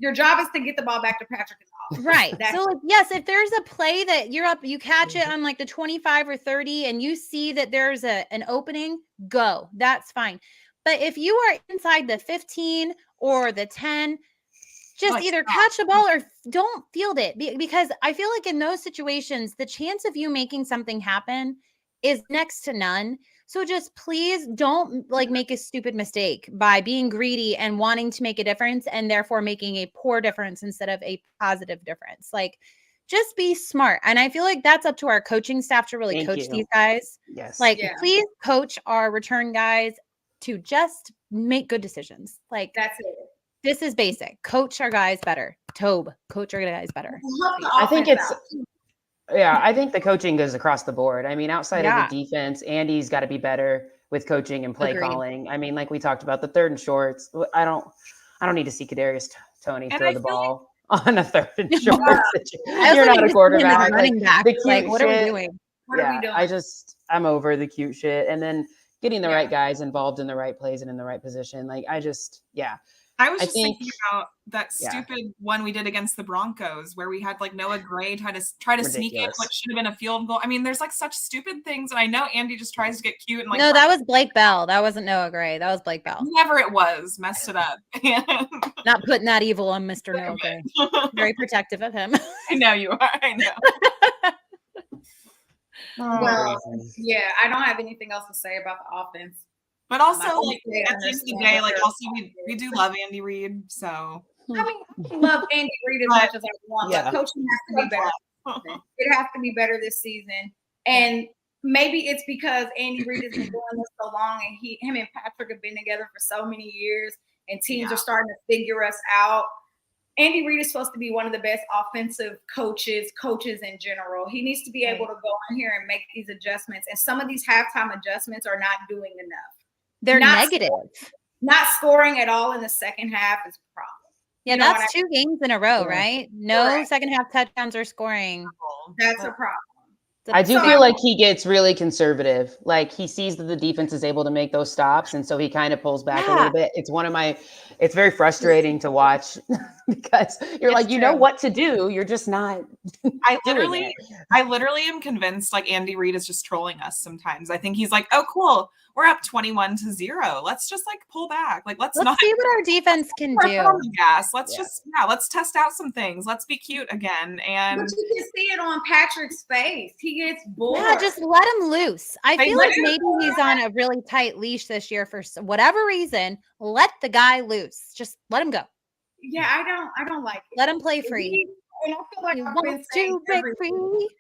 Your job is to get the ball back to Patrick and all. Right. That's So, like, yes, if there's a play that you're up, you catch it on like the 25 or 30 and you see that there's an opening, go. That's fine. But if you are inside the 15 or the 10, just Like, either catch the ball or don't field it. Because I feel like in those situations, the chance of you making something happen is next to none. So just please don't like make a stupid mistake by being greedy and wanting to make a difference and therefore making a poor difference instead of a positive difference. Like, just be smart. And I feel like that's up to our coaching staff to really Thank coach you. these guys. Yes. Like, Yeah. please coach our return guys to just make good decisions. Like, that's it. this is basic. Coach our guys better. Tobe, coach our guys better. Help the I think offense it's out. yeah, I think the coaching goes across the board. I mean, outside Yeah. of the defense, Andy's got to be better with coaching and play Agreed. calling. I mean, like we talked about the 3rd and shorts. I don't need to see Kadarius Tony And throw I the feel like- ball on a 3rd and short. I also You're not need a to see him as quarterback. running back. the cute Like, what are we shit- doing? What are we doing? I'm over the cute shit. And then getting the Yeah. right guys involved in the right plays and in the right position. Like I I was I just thinking think- about that yeah. stupid one we did against the Broncos where we had like Noah Gray try to sneak in Ridiculous. what should have been a field goal. I mean, there's like such stupid things, and I know Andy just tries to get cute and like No, that was Blake Bell. That wasn't Noah Gray. That was Blake Bell. whoever it was messed it up. Not putting that evil on Mr. Noah Gray. Very protective of him. I know you are. I know. Well, yeah, I don't have anything else to say about the offense. But also, I like completely at the end of the understand day, what like they're also we do love Andy Reid, so I mean, I love Andy Reid as much as I want, Yeah. but coaching has to be better. It has to be better this season. And maybe it's because Andy Reid has been doing this so long and him and Patrick have been together for so many years and teams are starting to figure us out. Andy Reid is supposed to be one of the best offensive coaches in general. He needs to be able to go in here and make these adjustments. And some of these halftime adjustments are not doing enough. They're Not negative. Not scoring at all in the second half is a problem. Yeah, You know that's what 2 games in a row, Yeah. right? No Correct. second half touchdowns or scoring. That's a problem. I do So feel like he gets really conservative. Like he sees that the defense is able to make those stops, and so he kind of pulls back a little bit. It's very frustrating to watch because you're It's like, you know true. what to do. You're just not I doing it. literally am convinced like Andy Reid is just trolling us sometimes. I think he's like, oh cool, we're up 21-0. Let's just like pull back. Like let's not see what our defense can press do. on the gas. Let's Yeah. just let's test out some things. Let's be cute again. And But you can see it on Patrick's face. He gets bored. Yeah, just let him loose. I feel like do. maybe he's on a really tight leash this year for whatever reason. Let the guy loose. Just let him go. Yeah, I don't like it. Let him play free. And I feel like He I've been wants saying to break every free. week.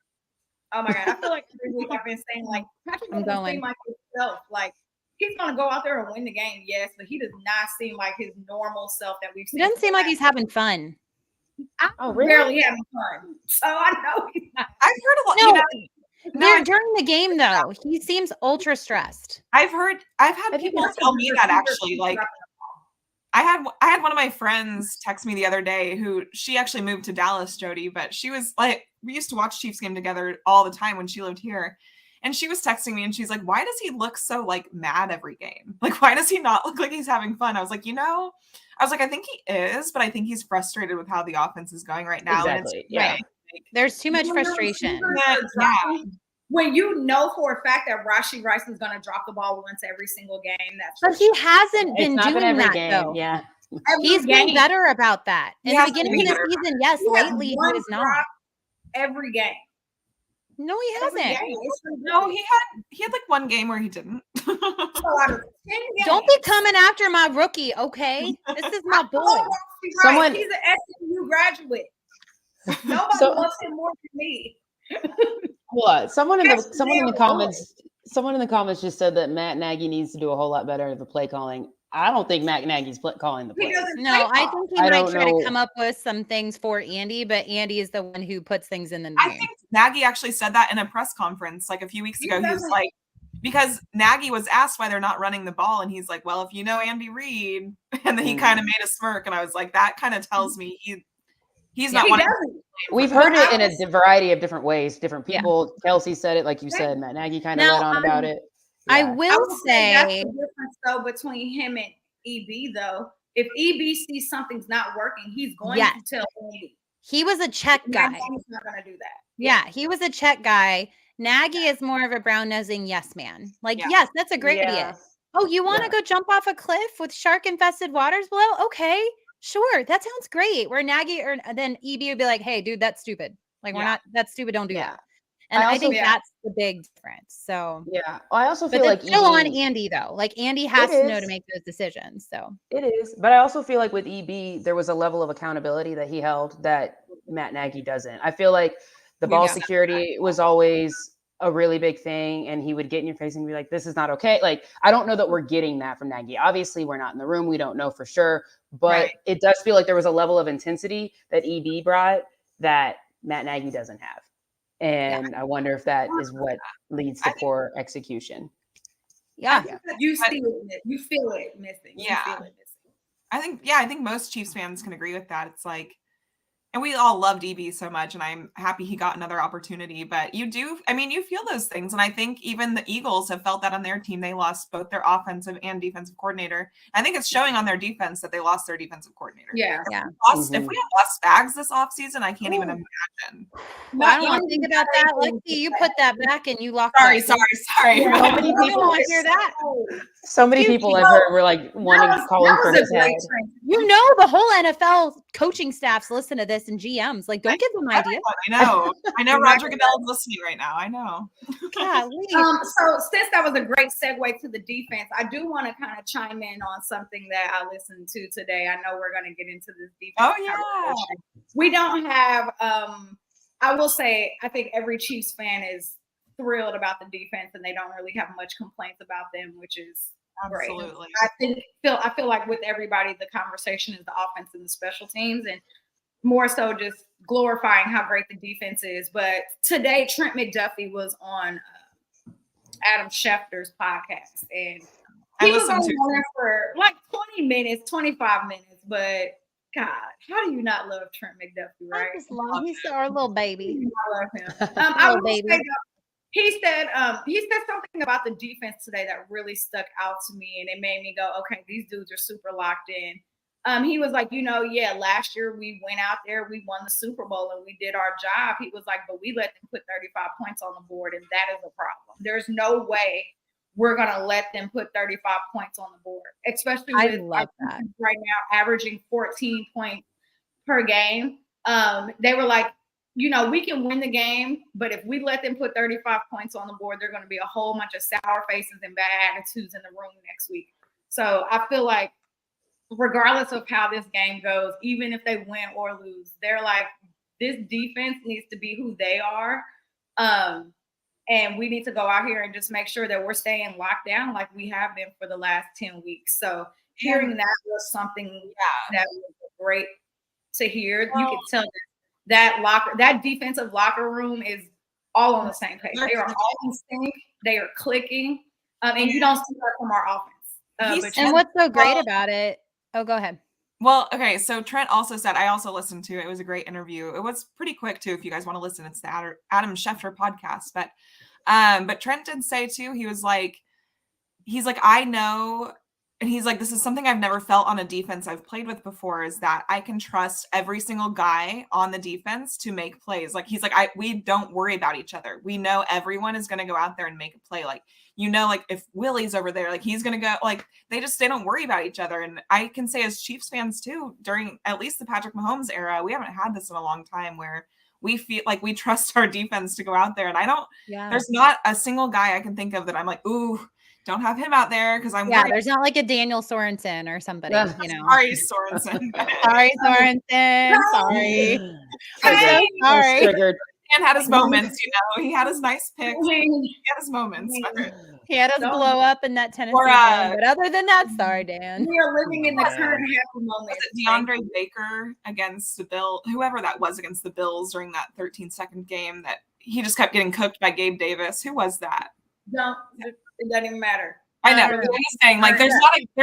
Oh my God, I feel like every week I've been saying like Patrick I'm doesn't going. seem like himself. Like he's gonna go out there and win the game, yes, but he does not seem like his normal self that we've He seen. doesn't seem like he's having fun. I'm really? barely having fun. So I know he's not. I've heard a lot. No, you know, during the game though, he seems ultra stressed. I've had think people it's tell me that actually. Like I had one of my friends text me the other day who she actually moved to Dallas, Jodi, but she was like, we used to watch Chiefs game together all the time when she lived here. And she was texting me and she's like, why does he look so like mad every game? Like, why does he not look like he's having fun? I was like, I think he is, but I think he's frustrated with how the offense is going right now. Exactly. And Yeah. There's too much When your frustration. receivers are dropping- When you know for a fact that Rashee Rice is going to drop the ball once every single game, that's But he hasn't been It's not doing been every that game. though. Yeah. every He's game. been better about that. In He the has beginning been of the better. season, yes. He has Lately, he one was not. drop every game. No, he Every hasn't. game. It's No, he had like one game where he didn't. so out of 10 games. Don't be coming after my rookie, okay? This is my boy. Oh, Rashee Rice, Someone- he's an SMU graduate. Nobody So- loves him more than me. Well, someone in That's the damn comments just said that Matt Nagy needs to do a whole lot better of the play calling. I don't think Matt Nagy's calling the He plays. doesn't No, play I ball. think he I might don't try know. to come up with some things for Andy, but Andy is the one who puts things in the I game. think Nagy actually said that in a press conference like a few weeks He ago. He was doesn't- like, because Nagy was asked why they're not running the ball, and he's like, well, if you know Andy Reid, and then he kind of made a smirk, and I was like, that kind of tells me he's not He wanting. doesn't. We've heard it in a variety of different ways. Different people. Kelsey said it, like you said. Matt Nagy kind of Now, let on about it. I Yeah. will I would say that's say, the difference though between him and EB though. If EB sees something's not working, he's going Yes. to tell Andy. He was a check guy. He's not going to do that. Yeah, he was a check guy. Nagy is more of a brown-nosing yes man. Like, yes, that's a great idea. Oh, you want to go jump off a cliff with shark-infested waters below? Okay, sure. That sounds great. Where Nagy or then EB would be like, hey, dude, that's stupid. Like, we're not, that's stupid. Don't do that. And I think that's the big difference. So, I also but feel it's like still on Andy, though. Like, Andy has to know to make those decisions. So, it is. But I also feel like with EB, there was a level of accountability that he held that Matt Nagy doesn't. I feel like the ball security was always a really big thing, and he would get in your face and be like, this is not okay. Like, I don't know that we're getting that from Nagy. Obviously, we're not in the room. We don't know for sure. But it does feel like there was a level of intensity that EB brought that Matt Nagy doesn't have. And I wonder if that is what leads to poor execution. Yeah. You see it. You feel it missing. Yeah. You feel it missing. I think most Chiefs fans can agree with that. It's like, and we all loved EB so much, and I'm happy he got another opportunity. But you feel those things. And I think even the Eagles have felt that on their team. They lost both their offensive and defensive coordinator. I think it's showing on their defense that they lost their defensive coordinator. Yeah. If we had lost Spags this offseason, I can't even imagine. I don't want to think about that. Lexi, you put that back and you locked Sorry. it. Yeah, so many people want to hear that. So many people I've heard were like calling for his head. You know, the whole NFL coaching staffs listen to this and GMs. Like, don't give them ideas. I know Roger Goodell's listening right now. I know. So since that was a great segue to the defense, I do want to kind of chime in on something that I listened to today. I know we're going to get into this defense. Oh, yeah. We don't have, I will say, I think every Chiefs fan is thrilled about the defense, and they don't really have much complaints about them, which is absolutely great. I feel like with everybody, the conversation is the offense and the special teams, and more so just glorifying how great the defense is. But today, Trent McDuffie was on Adam Schefter's podcast, and he was on there for like 20 minutes, 25 minutes. But God, how do you not love Trent McDuffie, right? I just love he's our little baby. I love him. I will say that he said something about the defense today that really stuck out to me, and it made me go, okay, these dudes are super locked in. He was like, last year we went out there, we won the Super Bowl, and we did our job. He was like, but we let them put 35 points on the board, and that is a problem. There's no way we're going to let them put 35 points on the board, especially with right now averaging 14 points per game. They were like, we can win the game, but if we let them put 35 points on the board, there are going to be a whole bunch of sour faces and bad attitudes in the room next week. So I feel like regardless of how this game goes, even if they win or lose, they're like, this defense needs to be who they are. And we need to go out here and just make sure that we're staying locked down like we have been for the last 10 weeks. So hearing that was something that was great to hear. You can tell that defensive locker room is all on the same page. They are all in sync. They are clicking. And you don't see that from our offense. And what's so great about it? Oh, go ahead. Well, okay. So Trent also said, I also listened to it. It was a great interview. It was pretty quick too. If you guys want to listen, it's the Adam Schefter podcast. But Trent did say too, he's like, I know. And he's like, this is something I've never felt on a defense I've played with before, is that I can trust every single guy on the defense to make plays. Like, he's like, we don't worry about each other. We know everyone is going to go out there and make a play. Like, like if Willie's over there, like he's going to go, like they don't worry about each other. And I can say as Chiefs fans too, during at least the Patrick Mahomes era, we haven't had this in a long time where we feel like we trust our defense to go out there. And there's not a single guy I can think of that I'm like, ooh, don't have him out there because I'm worried. There's not like a Daniel Sorensen or somebody, Sorry, Sorensen. Sorry, Sorensen. Sorry. Sorry. Dan had his moments, he had his nice picks. He had his moments. He had us blow up in that Tennessee game, but other than that, sorry, Dan. We are living in the current happy moment. Was it DeAndre Baker against the Bills, whoever that was against the Bills during that 13-second game that he just kept getting cooked by Gabe Davis? Who was that? It doesn't even matter. I know. What he's saying, like, there's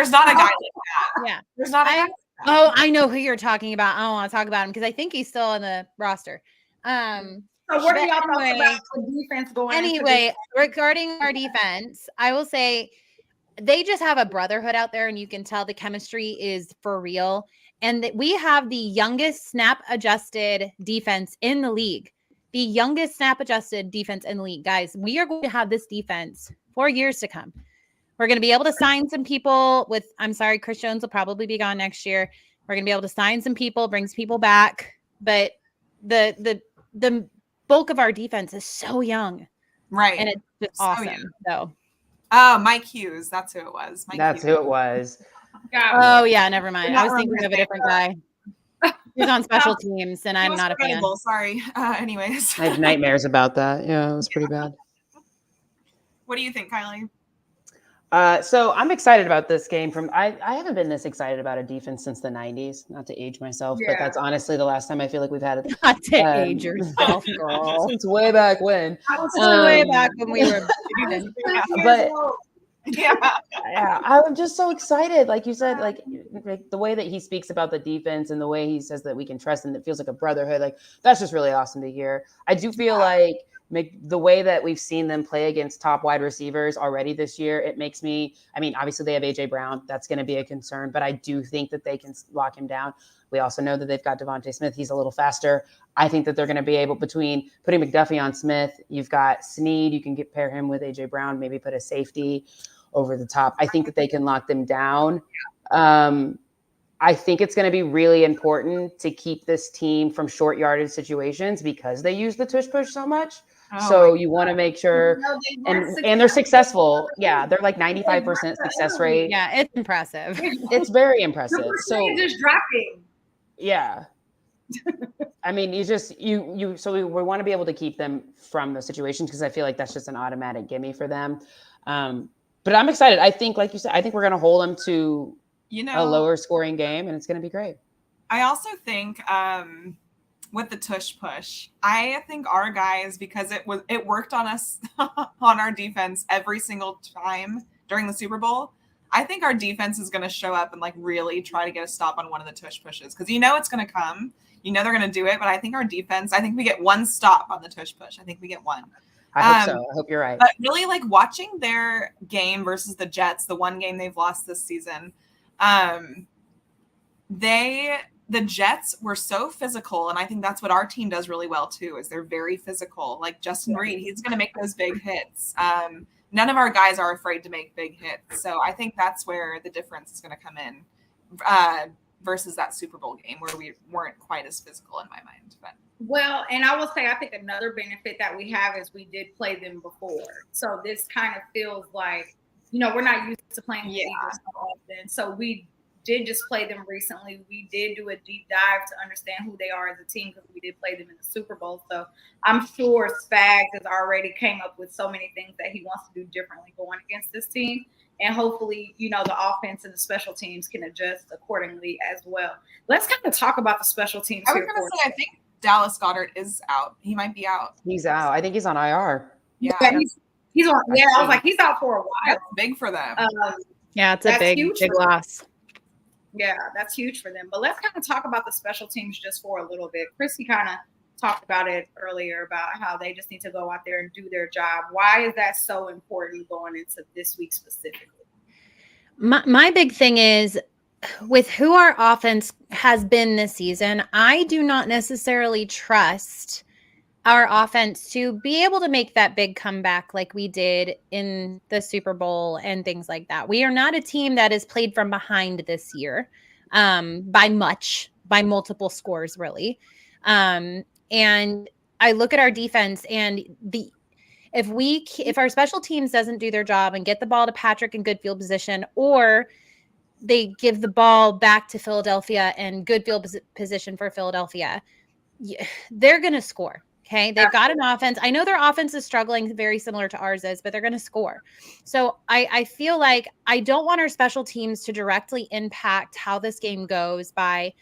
not a guy like that. Yeah. There's not a guy. Oh, I know who you're talking about. I don't want to talk about him because I think he's still on the roster. So what do y'all thought about the defense going? Anyway, regarding our defense, I will say they just have a brotherhood out there, and you can tell the chemistry is for real. And that we have the youngest snap adjusted defense in the league. The youngest snap adjusted defense in the league. Guys, we are going to have this defense for years to come. We're going to be able to sign some people with, I'm sorry, Chris Jones will probably be gone next year. We're going to be able to sign some people, brings people back. But the bulk of our defense is so young. Right. And it's just So awesome. young. So. Oh, Mike Hughes. That's who it was. That's who it was. Oh, yeah. Never mind. I was thinking of a different guy. He was on special teams, and I'm not a fan. Sorry. Anyways. I have nightmares about that. Yeah, it was pretty bad. What do you think, Kylie? So I'm excited about this game. I haven't been this excited about a defense since the 90s. Not to age myself, but that's honestly the last time I feel like we've had it. Not to age yourself, girl. Since way back when. Way back when we were. But yeah, I'm just so excited. Like you said, like the way that he speaks about the defense and the way he says that we can trust and it feels like a brotherhood. Like that's just really awesome to hear. I do feel like the way that we've seen them play against top wide receivers already this year, it makes me, I mean, obviously they have AJ Brown. That's going to be a concern, but I do think that they can lock him down. We also know that they've got Devontae Smith. He's a little faster. I think that they're going to be able, between putting McDuffie on Smith, you've got Snead, you can pair him with AJ Brown, maybe put a safety over the top. I think that they can lock them down. I think it's going to be really important to keep this team from short yardage situations because they use the tush push so much. So you want to make sure, and they're successful. Yeah, they're like 95% success rate. Yeah, it's impressive. It's very impressive. So just dropping. Yeah. I mean, so we want to be able to keep them from those situations because I feel like that's just an automatic gimme for them. But I'm excited. I think, like you said, I think we're going to hold them to a lower scoring game, and it's going to be great. I also think with the tush push, I think our guys, because it worked on us on our defense every single time during the Super Bowl. I think our defense is going to show up and like really try to get a stop on one of the tush pushes because it's going to come. They're going to do it, but I think our defense. I think we get one stop on the tush push. I think we get one. I hope so. I hope you're right. But really, like watching their game versus the Jets, the one game they've lost this season, the Jets were so physical, and I think that's what our team does really well too. Is they're very physical. Like Justin Reed, he's going to make those big hits. None of our guys are afraid to make big hits, so I think that's where the difference is going to come in versus that Super Bowl game where we weren't quite as physical in my mind. But. Well, and I will say, I think another benefit that we have is we did play them before. So this kind of feels like, we're not used to playing the Eagles so often. So we did just play them recently. We did do a deep dive to understand who they are as a team because we did play them in the Super Bowl. So I'm sure Spags has already came up with so many things that he wants to do differently going against this team. And hopefully, the offense and the special teams can adjust accordingly as well. Let's kind of talk about the special teams. I was going to say, I think Dallas Goedert is out. He might be out. He's out. I think he's on IR. Yeah, he's on. Yeah, I was like, he's out for a while. That's big for them. Yeah, it's a big loss. Yeah, that's huge for them. But let's kind of talk about the special teams just for a little bit. Chrissy kind of talked about it earlier about how they just need to go out there and do their job. Why is that so important going into this week specifically? My big thing is with who our offense has been this season, I do not necessarily trust our offense to be able to make that big comeback like we did in the Super Bowl and things like that. We are not a team that is played from behind this year by multiple scores, really. And I look at our defense and if our special teams doesn't do their job and get the ball to Patrick in good field position, or they give the ball back to Philadelphia and good field position for Philadelphia, they're going to score. Okay. They've got an offense. I know their offense is struggling very similar to ours is, but they're going to score. So I feel like I don't want our special teams to directly impact how this game goes by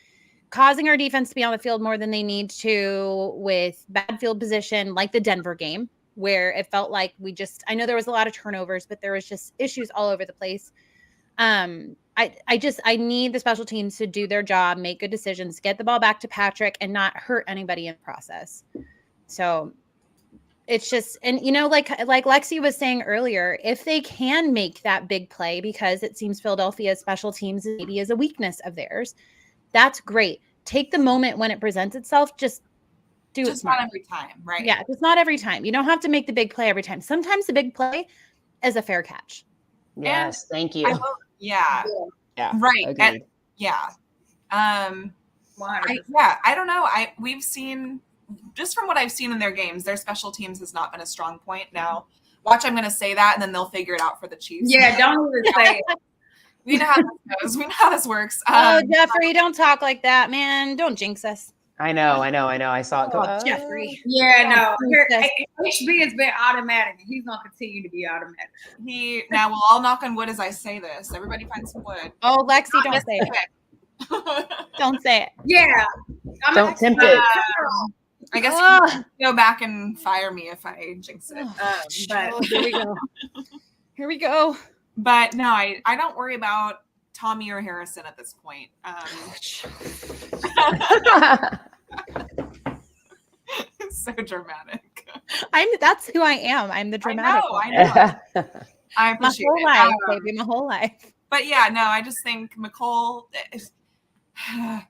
causing our defense to be on the field more than they need to with bad field position, like the Denver game, where it felt like I know there was a lot of turnovers, but there was just issues all over the place. I need the special teams to do their job, make good decisions, get the ball back to Patrick and not hurt anybody in the process. So it's just, and like Lexi was saying earlier, if they can make that big play, because it seems Philadelphia's special teams maybe is a weakness of theirs, that's great. Take the moment when it presents itself. Just do it Just smart. not every time, right? Yeah, just not every time. You don't have to make the big play every time. Sometimes the big play is a fair catch. Yes, thank I you. will, yeah, Yeah, right. agreed. Yeah. 100%. I don't know. We've seen, just from what I've seen in their games, their special teams has not been a strong point. Now, watch, I'm going to say that, and then they'll figure it out for the Chiefs. Yeah, don't even say it. We know how this goes. We know how this works. Oh, Jeffrey, don't talk like that, man. Don't jinx us. I know. I saw it go. Oh, Jeffrey. Yeah, no. Jesus. HB has been automatic, and he's gonna continue to be automatic. Now we'll all knock on wood as I say this. Everybody find some wood. Oh, Lexi, don't say it. Don't say it. Yeah. Don't tempt it. I guess you can go back and fire me if I jinx it. But here we go. Here we go. But no, I don't worry about Tommy or Harrison at this point. It's so dramatic. That's who I am. I'm the dramatic one. I know. I My appreciate whole it. life, baby. My whole life. But yeah, no, I just think McCole,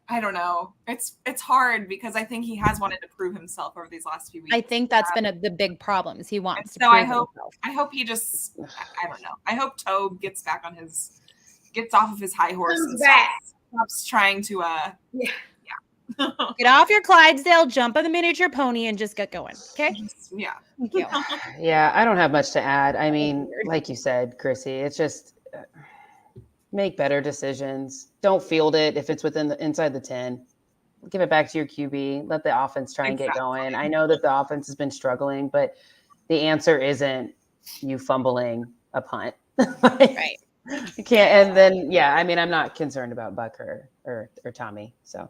I don't know. It's hard because I think he has wanted to prove himself over these last few weeks. I think that's been the big problem is he wants to so prove himself. himself. I hope he just, I don't know. I hope Tobe gets off of his high horse and stops trying to, Get off your Clydesdale, jump on the miniature pony, and just get going. Okay? yeah. Thank you. Yeah, I don't have much to add. I mean, like you said, Chrissy, it's just make better decisions. Don't field it if it's inside the 10. Give it back to your QB. Let the offense try and get going. I know that the offense has been struggling, but the answer isn't you fumbling a punt. Right. You can't. And then, yeah, I mean, I'm not concerned about Buck or Tommy. So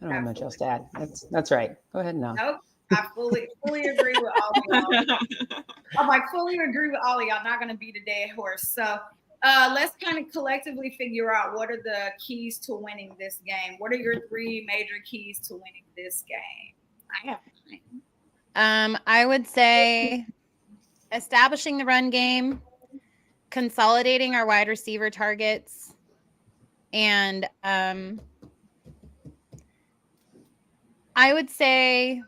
I don't have much else to add. That's right. Go ahead, no. Nope. I fully agree with all of y'all. I'm like, fully agree with all of y'all. Not going to beat a dead horse. So let's kind of collectively figure out what are the keys to winning this game. What are your 3 major keys to winning this game? I have mine. I would say establishing the run game, consolidating our wide receiver targets, and I would say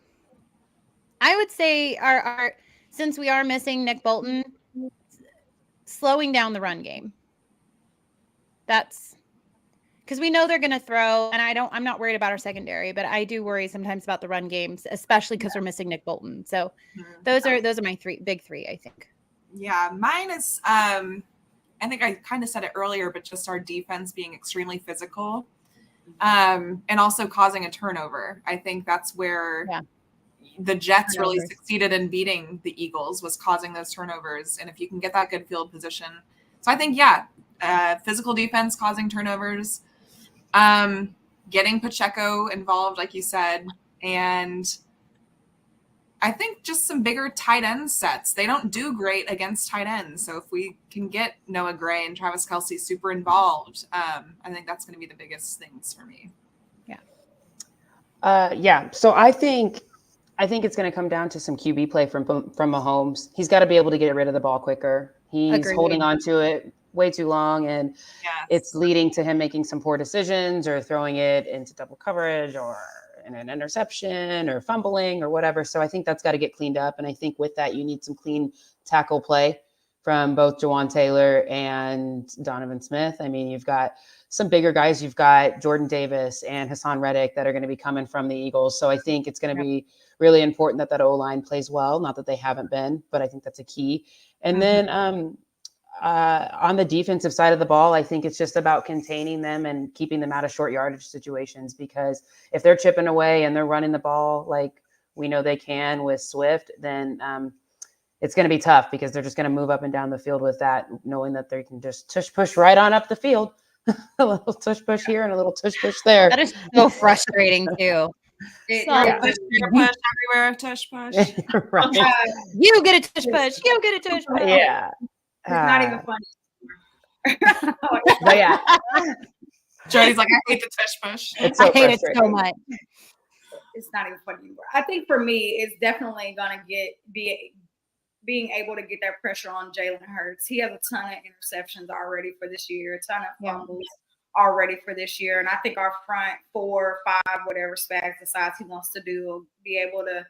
our since we are missing Nick Bolton, slowing down the run game. That's because we know they're going to throw, and I'm not worried about our secondary, but I do worry sometimes about the run games, especially because we're missing Nick Bolton. So those are my big three, I think. Yeah, mine is I think I kind of said it earlier, but just our defense being extremely physical, and also causing a turnover. I think that's where the Jets really succeeded in beating the Eagles, was causing those turnovers. And if you can get that good field position. So I think, physical defense causing turnovers, getting Pacheco involved, like you said, and I think just some bigger tight end sets. They don't do great against tight ends. So if we can get Noah Gray and Travis Kelce super involved, I think that's going to be the biggest things for me. Yeah. So I think it's going to come down to some QB play from Mahomes. He's got to be able to get rid of the ball quicker. He's holding on to it way too long, and it's leading to him making some poor decisions or throwing it into double coverage or in an interception or fumbling or whatever. So I think that's got to get cleaned up. And I think with that, you need some clean tackle play from both Jawan Taylor and Donovan Smith. I mean, you've got some bigger guys. You've got Jordan Davis and Hassan Reddick that are going to be coming from the Eagles. So I think it's going to be really important that O-line plays well. Not that they haven't been, but I think that's a key. And then on the defensive side of the ball, I think it's just about containing them and keeping them out of short yardage situations, because if they're chipping away and they're running the ball like we know they can with Swift, then it's going to be tough, because they're just going to move up and down the field with that, knowing that they can just tush push right on up the field. A little tush push here and a little tush push there. That is so frustrating too. Push everywhere, tush push. Right. You get a tush push. You get a tush push. Yeah. It's not even funny. But yeah. Jodi's like, I hate the tush push. It's so I hate it frustrating. so much. it's not even funny anymore. I think for me, it's definitely gonna being able to get that pressure on Jalen Hurts. He has a ton of interceptions already for this year, a ton of fumbles already for this year. And I think our front 4, 5, whatever Spags decides he wants to do, will be able to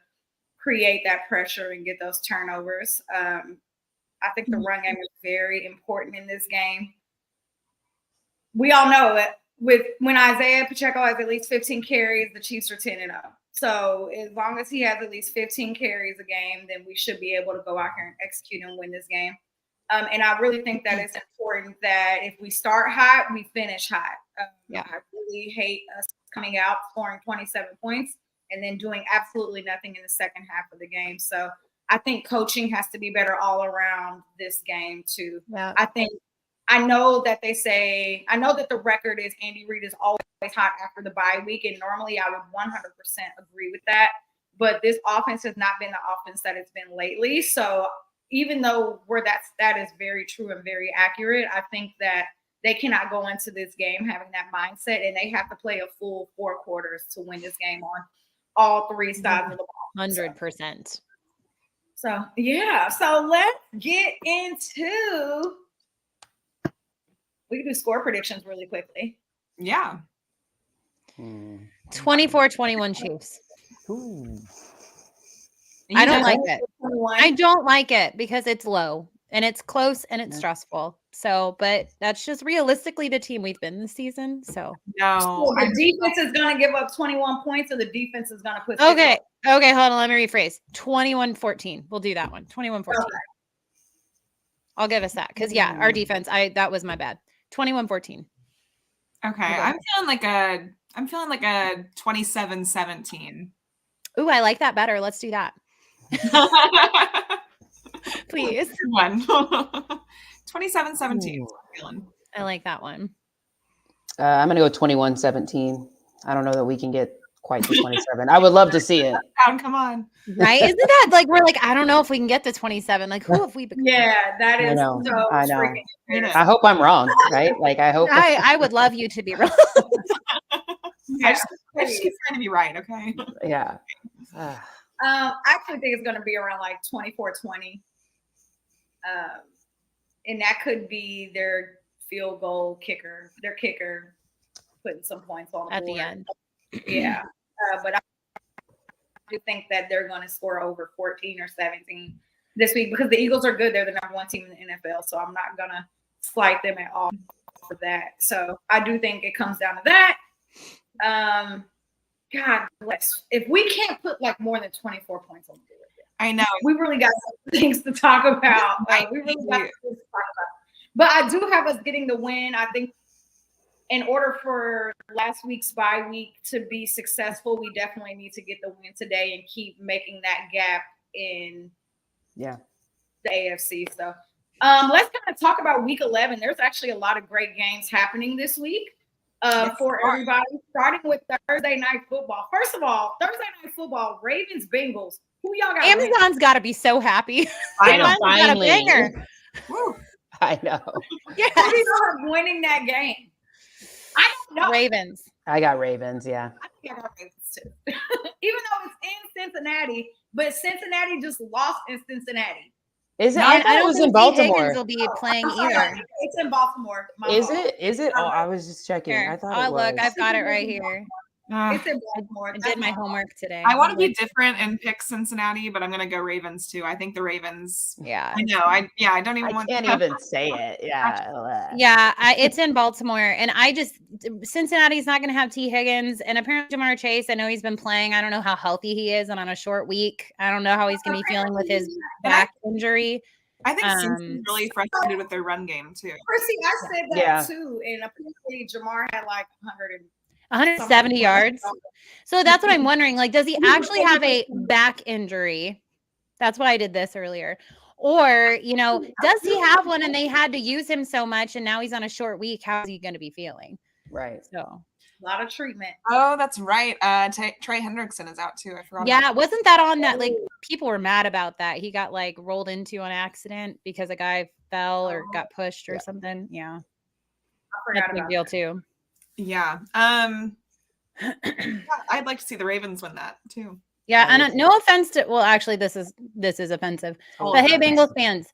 create that pressure and get those turnovers. I think the run game is very important in this game. We all know it. When Isaiah Pacheco has at least 15 carries, the Chiefs are 10-0. So as long as he has at least 15 carries a game, then we should be able to go out here and execute and win this game. And I really think that it's important that if we start hot, we finish hot. I really hate us coming out, scoring 27 points, and then doing absolutely nothing in the second half of the game. So I think coaching has to be better all around this game too. Yeah. I know that the record is Andy Reid is always hot after the bye week, and normally I would 100% agree with that. But this offense has not been the offense that it's been lately. So even though that is very true and very accurate, I think that they cannot go into this game having that mindset, and they have to play a full 4 quarters to win this game on all 3 sides of the ball. 100%. So yeah. So let's get into. We can do score predictions really quickly. Yeah. 24-21 Chiefs. Ooh. I don't like it. 21. I don't like it because it's low and it's close and it's stressful. So, but that's just realistically the team we've been this season. So No. The defense is going to give up 21 points, or the defense is going to put. Okay, hold on. Let me rephrase. 21-14. We'll do that one. 21-14. Okay. I'll give us that because our defense. That was my bad. 21-14. Okay, I'm feeling like a 27-17. Ooh, I like that better. Let's do that. Please. 27-17. I like that one. I'm gonna go 21-17. I don't know that we can get quite to 27. I would love to see it. Come on. Right? Isn't that like we're like, I don't know if we can get to 27. Like, who have we become? Yeah, that is I know. freaking. I hope I'm wrong, right? Like I hope I would love you to be wrong. I just keep trying to be right, okay? Yeah. I actually think it's going to be around like 24-20. And that could be their field goal kicker, putting some points on the at board. The end. Yeah. But I do think that they're going to score over 14 or 17 this week because the Eagles are good. They're the number 1 team in the NFL. So I'm not going to slight them at all for that. So I do think it comes down to that. God bless. If we can't put like more than 24 points on the board, I know. we really got some things to talk about. We really got some things to talk about. But I do have us getting the win. I think in order for last week's bye week to be successful, we definitely need to get the win today and keep making that gap in the AFC. So let's kind of talk about week 11. There's actually a lot of great games happening this week for everybody, starting with Thursday Night Football. First of all, Thursday Night Football, Ravens-Bengals. Who y'all got? Amazon's got to be so happy. I know, finally. Got a banger. I know. Yeah, who do you have winning that game? I don't know. Ravens. I got Ravens, yeah. I think I got Ravens too. Even though it's in Cincinnati, but Cincinnati just lost in Cincinnati. Is it? I thought it was in Baltimore. Higgins will be playing either. It's in Baltimore. Is it? Oh, I was just checking. Here. I thought it was. Look, I've got it right here. It's in Baltimore. I did my homework today. I want to be different and pick Cincinnati, but I'm going to go Ravens too. I think the Ravens. Yeah. I know. I don't even want. Can't even say it. Yeah. Yeah. It's in Baltimore, and Cincinnati's not going to have T. Higgins, and apparently Jamar Chase. I know he's been playing. I don't know how healthy he is, and on a short week, I don't know how he's going to be feeling with his back injury. I think Cincinnati's really frustrated with their run game too. Chrissy, I said that too, and apparently Jamar had like 170 yards. So that's what I'm wondering. Like, does he actually have a back injury? That's what I did this earlier. Or, does he have one and they had to use him so much and now he's on a short week? How is he going to be feeling? Right. So a lot of treatment. Oh, that's right. Trey Hendrickson is out too. I forgot. Yeah, wasn't that on that? Like, people were mad about that. He got like rolled into an accident because a guy fell or got pushed or something. Yeah. I forgot that's a big deal too. Yeah. I'd like to see the Ravens win that too. Yeah, and no offense to, well, actually, this is offensive. But hey, Bengals fans,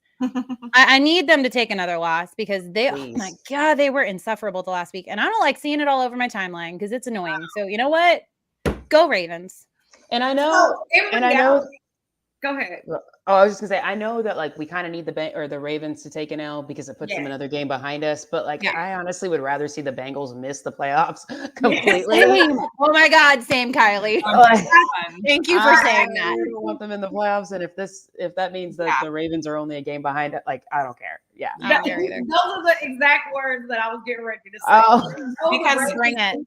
I need them to take another loss because oh my God, they were insufferable the last week. And I don't like seeing it all over my timeline because it's annoying. So you know what? Go Ravens. And I know, go ahead. Oh, I was just gonna say, I know that like we kind of need the Ravens to take an L because it puts them another game behind us. But like, I honestly would rather see the Bengals miss the playoffs completely. Oh my God, same Kylie. Thank you for saying that. I don't want them in the playoffs, and if that means that the Ravens are only a game behind it, like I don't care. Yeah, I don't care either. Those are the exact words that I was getting ready to say. Because bring it.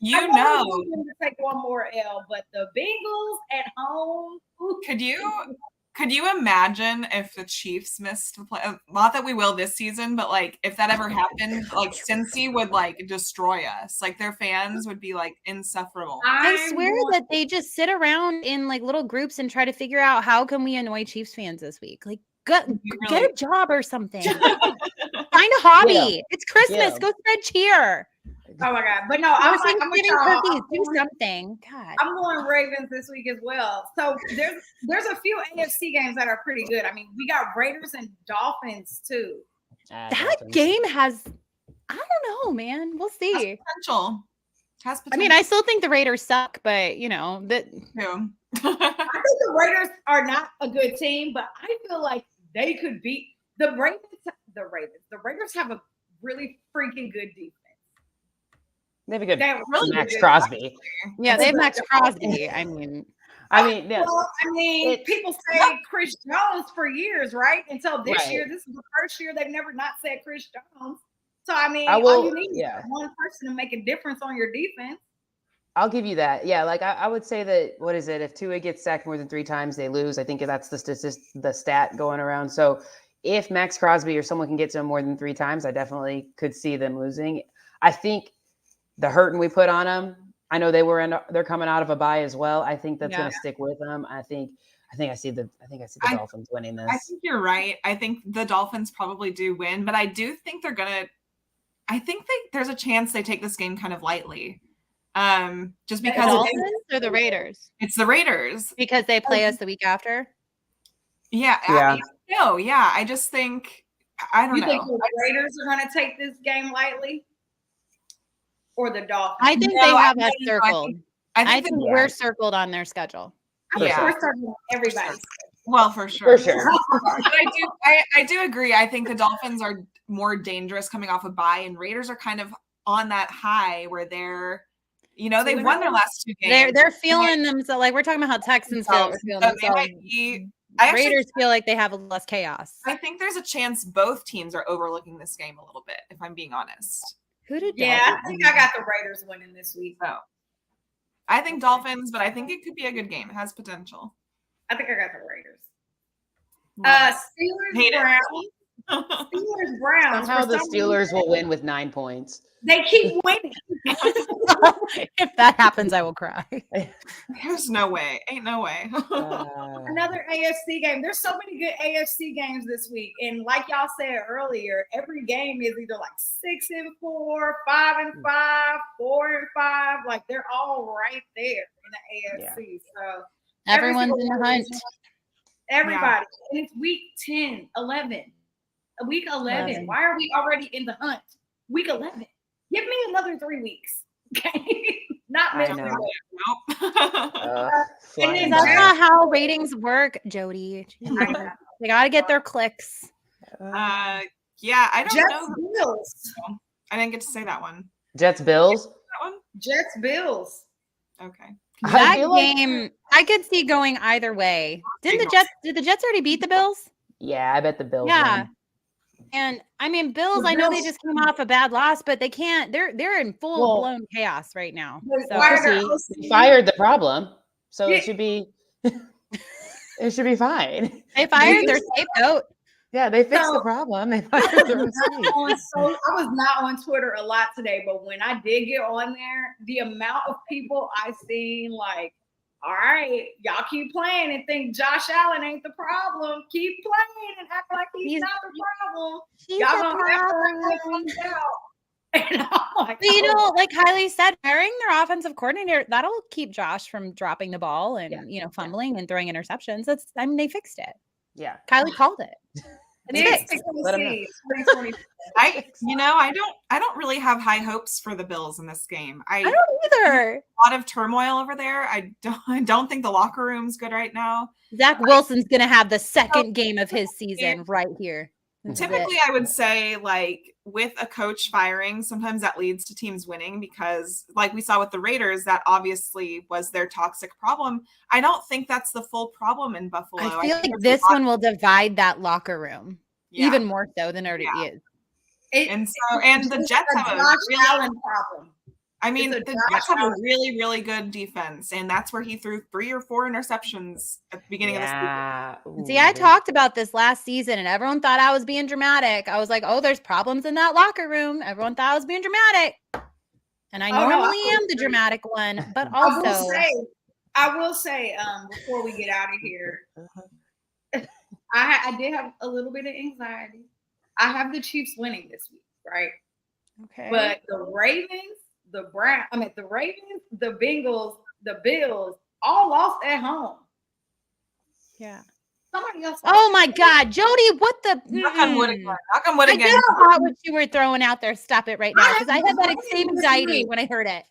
You know, to take one more L, but the Bengals at home. Could you imagine if the Chiefs missed the play? Not that we will this season, but like if that ever happened, like Cincy would like destroy us. Like their fans would be like insufferable. I swear that they just sit around in like little groups and try to figure out how can we annoy Chiefs fans this week. Like get a job or something. Find a hobby. Yeah. It's Christmas. Go spread cheer. Oh my God. But no, I'm giving cookies. Do something. God. I'm going Ravens this week as well. So there's a few AFC games that are pretty good. I mean, we got Raiders and Dolphins too. That game has, I don't know, man. We'll see. Has potential. I mean, I still think the Raiders suck, but you know that. Yeah. I think the Raiders are not a good team, but I feel like they could beat the Ravens. The Raiders have a really freaking good defense. They have a good Max Crosby. Yeah, they have Max Crosby. I mean, yeah. Well, people say Chris Jones for years, right? Until this year. This is the first year they've never not said Chris Jones. So, all you need is one person to make a difference on your defense. I'll give you that. Yeah, like I would say that, what is it? If Tua gets sacked more than 3 times, they lose. I think that's the stat going around. So if Max Crosby or someone can get to him more than 3 times, I definitely could see them losing. I think the hurting we put on them, I know they're coming out of a bye as well. I think that's going to stick with them. I think I see the Dolphins winning this. I think you're right. I think the Dolphins probably do win, but I do think there's a chance they take this game kind of lightly. Just because the Dolphins or the Raiders? It's the Raiders. Because they play us the week after? Yeah. I just think, I don't know. You think the Raiders are going to take this game lightly? Or the Dolphins? I think they have us circled. I think we're circled on their schedule. We're circled on everybody's. Well, for sure. But I do agree. I think the Dolphins are more dangerous coming off a bye, and Raiders are kind of on that high where they're, they've won their last 2 games. They're feeling themselves. Like we're talking about how Texans feel themselves. Raiders feel like they have less chaos. I think there's a chance both teams are overlooking this game a little bit, if I'm being honest. I think I got the Raiders winning this week. Oh, I think Dolphins, but I think it could be a good game. It has potential. I think I got the Raiders. Steelers Browns. Somehow the Steelers will win with 9 points. They keep winning. If that happens, I will cry. There's no way. Ain't no way. Another AFC game. There's so many good AFC games this week. And like y'all said earlier, every game is either like 6-4, 5-5, 4-5. Like they're all right there in the AFC. So everyone's in the hunt. Everybody. And it's week 10, 11. Week 11. Why are we already in the hunt? Week 11. Give me another 3 weeks. Okay. Not missing. Nope. And that's not how ratings work, Jodi. They gotta get their clicks. I don't know. Bills. I didn't get to say that one. Jets Bills. That one? Jets Bills. Okay. That game, I could see going either way. Did the Jets already beat the Bills? Yeah, I bet the Bills. Yeah. Win. And I mean, Bills, I know they just came off a bad loss, but they can't, they're in full blown chaos right now. So they fired the problem. So it should be fine. They fired their scapegoat. Yeah, they fixed the problem. They fired the I was not on Twitter a lot today, but when I did get on there, the amount of people I seen like, all right, y'all keep playing and think Josh Allen ain't the problem. Keep playing and act like he's not the problem. Y'all gonna have to out. And I'm like, But like Kylie said, hiring their offensive coordinator, that'll keep Josh from dropping the ball and, fumbling and throwing interceptions. They fixed it. Yeah. Kylie called it. It's fixed. Let 'em know. 2020. I don't really have high hopes for the Bills in this game. I don't either. A lot of turmoil over there. I don't think the locker room's good right now. Zach Wilson's gonna have the second game of his season right here. Typically, I would say, like, with a coach firing, sometimes that leads to teams winning because, like we saw with the Raiders, that obviously was their toxic problem. I don't think that's the full problem in Buffalo. I feel like this one will divide that locker room even more so than it already is. And the Jets have a Josh Allen problem. I mean, the Jets have a really, really good defense, and that's where he threw 3 or 4 interceptions at the beginning of the season. See, I talked about this last season, and everyone thought I was being dramatic. I was like, oh, there's problems in that locker room. Everyone thought I was being dramatic. And I normally am the dramatic one, but also. I will say, before we get out of here, I did have a little bit of anxiety. I have the Chiefs winning this week, right? Okay. But the Ravens, the Bengals, the Bills, all lost at home. Yeah. Somebody else. Oh my God, Jodi, what the? Knock on wood again. Knock on wood again. I just thought what you were throwing out there. Stop it right now, because I had that same anxiety when I heard it.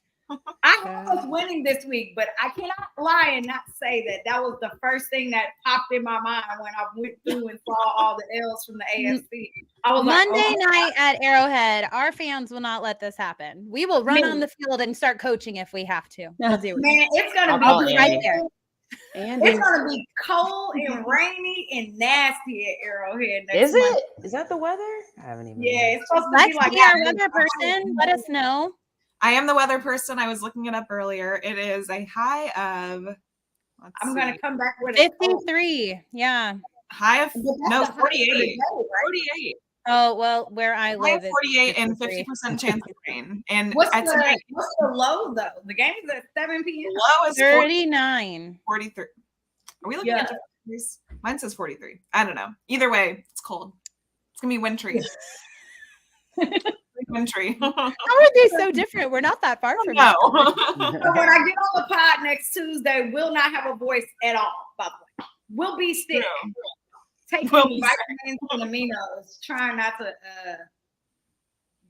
I have us winning this week, but I cannot lie and not say that was the first thing that popped in my mind when I went through and saw all the L's from the AFC. I was Monday night at Arrowhead, our fans will not let this happen. We will run on the field and start coaching if we have to. Man, it's gonna be right there. It's gonna be cold and rainy and nasty at Arrowhead. Is it? Is that the weather? I haven't even. Yeah, it's supposed to be like our weather person. Let us know. I am the weather person. I was looking it up earlier. It is a high of. I'm going to come back with 53. Yeah. High of 48. 48. Oh, well, where I live is 48 and 50% chance of rain. And what's the low though? The game is at 7 p.m. Low is 39. 43. Are we looking at these? Mine says 43. I don't know. Either way, it's cold. It's gonna be wintry. Wintry. How are they so different? We're not that far from each other. So when I get on the pod next Tuesday, we'll not have a voice at all, by the way. We'll be sick. Taking vitamins and aminos, trying not to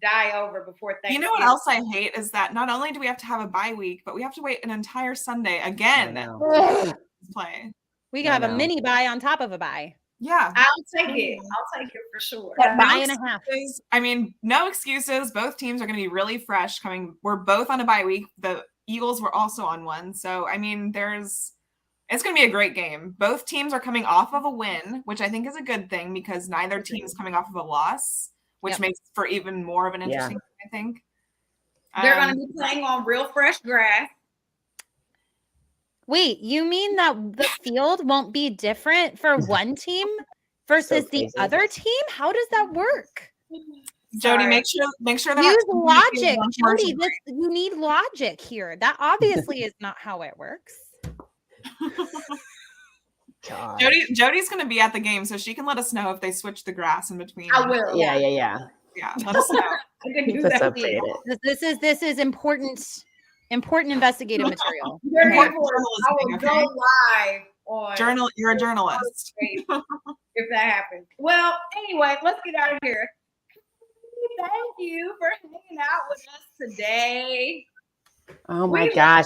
die over before Thanksgiving. You know what else I hate is that not only do we have to have a bye week, but we have to wait an entire Sunday again to play. We can have a mini bye on top of a bye. Yeah. I'll take it for sure. Bye and a half. I mean, no excuses. Both teams are going to be really fresh we're both on a bye week. The Eagles were also on one. So, I mean, it's going to be a great game. Both teams are coming off of a win, which I think is a good thing because neither team is coming off of a loss, which makes for even more of an interesting game, I think. They're going to be playing on real fresh grass. Wait, you mean that the field won't be different for one team versus the other team? How does that work? Jodi, make sure that use logic. Jodi, you need logic here. That obviously is not how it works. Jodi's going to be at the game, so she can let us know if they switch the grass in between. I will. Yeah. Yeah, let us know. I can do that. This is important investigative material. I will go live on. You're a journalist. If that happens. Well, anyway, let's get out of here. Thank you for hanging out with us today. Oh my gosh.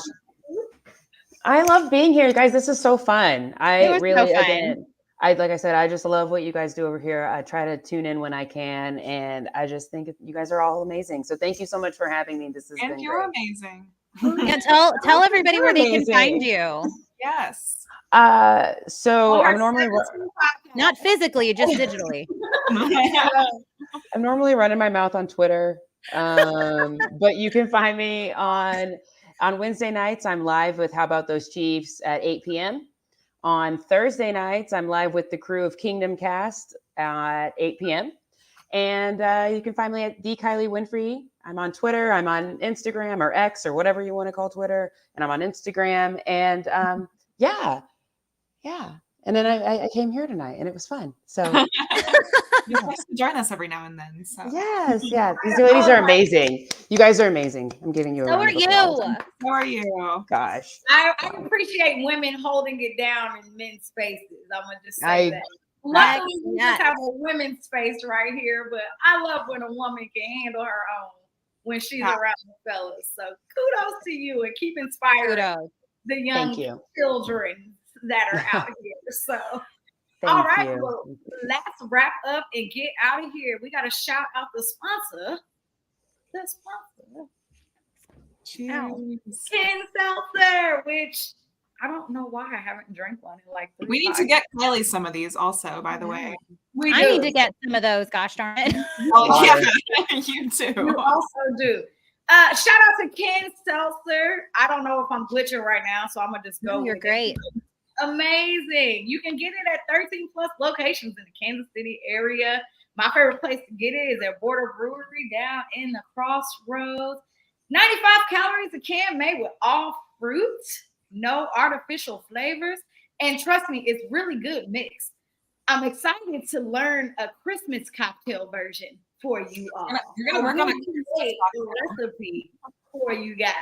I love being here, guys. This is so fun. Like I said, I just love what you guys do over here. I try to tune in when I can, and I just think you guys are all amazing. So thank you so much for having me. This has been great. You're amazing. Yeah, tell everybody where they can find you. Yes. So I'm normally not physically, just digitally. I'm normally running my mouth on Twitter, but you can find me on Wednesday nights. I'm live with How About Those Chiefs at 8 p.m. On Thursday nights, I'm live with the crew of Kingdom Kast at 8 p.m. And you can find me at the Kylie Winfrey. I'm on Twitter. I'm on Instagram or X or whatever you want to call Twitter. And I'm on Instagram. And yeah. And then I came here tonight, and it was fun. So You're supposed to join us every now and then. So yes, yeah, these ladies are amazing. You guys are amazing. I'm giving you a So round are of applause. you. how are you? Gosh, I appreciate women holding it down in men's spaces. I'm gonna just say that. Luckily, we Yes. just have a women's space right here, but I love when a woman can handle her own when she's around the fellas. So kudos to you and keep inspiring Kudos. the young thank you. children that are out here. So, Thank all right, you. well, let's wrap up and get out of here. We got to shout out the sponsor. The sponsor. Cheers. Ken Seltzer, which I don't know why I haven't drank one in like 3 We need to get Kylie some of these also, by the way. We I do. need to get some of those. Gosh darn it. Oh, yeah, you too. You also do. Shout out to Ken Seltzer. I don't know if I'm glitching right now, so I'm gonna just go. You're with great. It. Amazing. You can get it at 13 plus locations in the Kansas City area. My favorite place to get it is at Border Brewery down in the Crossroads. 95 calories a can, made with all fruits, no artificial flavors, and trust me, it's really good mix. I'm excited to learn a Christmas cocktail version for you all. You're gonna work on a recipe for you guys.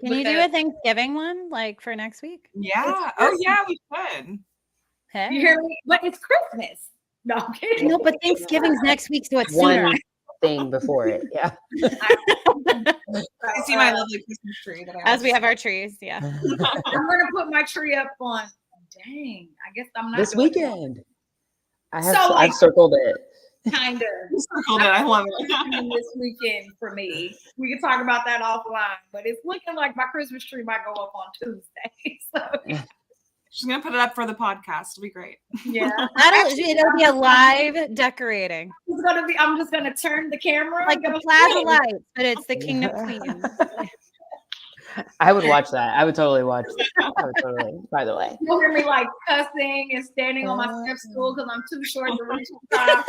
Can you do a Thanksgiving one like for next week? Yeah. Oh, yeah, we could. Hey. You hear me? But it's Christmas. No, I'm kidding. No, but Thanksgiving's next week, so it's One sooner. thing before it, yeah. I see my lovely Christmas tree. That I As we have our trees, yeah. I'm gonna put my tree up on. Dang, I guess I'm not This doing weekend. So, I've circled it. Kind of. circled it. I love it. This weekend for me. We can talk about that offline, but it's looking like my Christmas tree might go up on Tuesday. So She's gonna put it up for the podcast. It'll be great. yeah, It'll be a live decorating, I'm just gonna turn the camera like the Plaza Lights, but it's the Kingdom Queens. I would watch that. I would totally watch that. I would totally, by the way. You'll hear me like cussing and standing on my step stool because I'm too short to reach the top.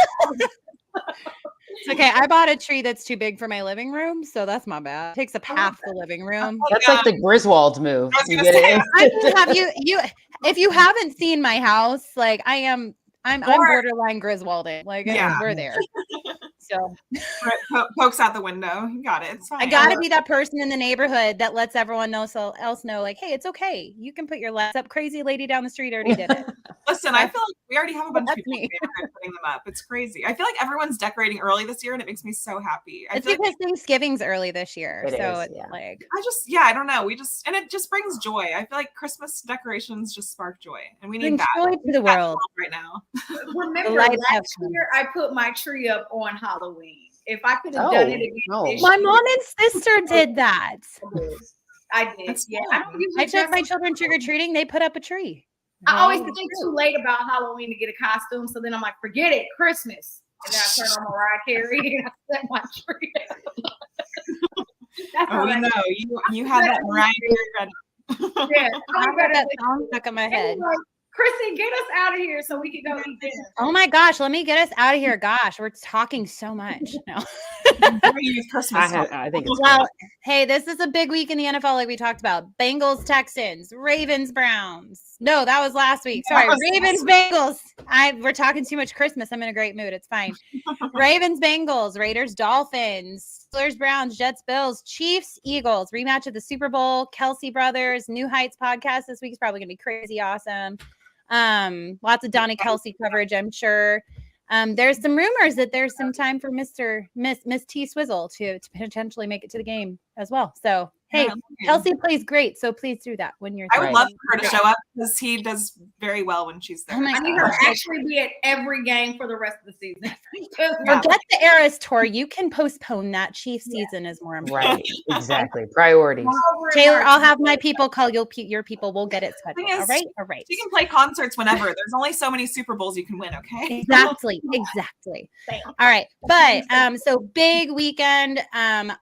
It's okay. I bought a tree that's too big for my living room, so that's my bad. It takes up half the living room. That's like the Griswold move. You gonna get say, it? I mean, have you if you haven't seen my house, like I'm borderline Griswolding. Like Yeah. we're there. So Pokes out the window. You got it. It's fine. I gotta be that person in the neighborhood that lets everyone else know, like, hey, it's okay. You can put your lights up. Crazy lady down the street already did it. Listen, I feel like we already have a bunch of That's people me. putting them up. It's crazy. I feel like everyone's decorating early this year, and it makes me so happy. It's feel like because Thanksgiving's early this year, It so is, it's yeah. like I don't know. And it just brings joy. I feel like Christmas decorations just spark joy, and we need brings that joy to the world. right now. Remember lights have last year I put my tree up on Halloween. If I could have Oh, done it again no. this My year, mom and sister did that. I did. That's Yeah, fun. I don't usually I took my dress- children trick or treating. They put up a tree. I always think too late about Halloween to get a costume, so then I'm like, forget it, Christmas. And then I turn on Mariah Carey and I set my tree up. That's how We that know you had that Mariah Carey ready. Yeah, I I'm got gonna that song stuck in my head. like, Chrissy, get us out of here so we can go eat dinner. Oh my gosh, let me get us out of here. Gosh, we're talking so much. No. Christmas. I think it's Well, hey, this is a big week in the NFL, like we talked about. Bengals, Texans, Ravens, Browns. No, that was last week. Sorry, Ravens, Bengals. We're talking too much Christmas. I'm in a great mood. It's fine. Ravens, Bengals, Raiders, Dolphins, Steelers, Browns, Jets, Bills, Chiefs, Eagles. Rematch of the Super Bowl. Kelce Brothers, New Heights podcast this week is probably gonna be crazy awesome. Lots of Donnie Kelce coverage, I'm sure. There's some rumors that there's some time for Miss T Swizzle to potentially make it to the game as well. So hey, Kelce plays great, so please do that when you're. I would Right. love for her to show up because he does very well when she's there. Oh my I need her to actually be at every game for the rest of the season. Forget the Eras tour. You can postpone that. Chiefs season is more important. right. Exactly. Priorities. Taylor, I'll have my people call your people. We'll get it scheduled. Thing is, All right. All right. She can play concerts whenever. There's only so many Super Bowls you can win. Okay. Exactly. All right. But so big weekend,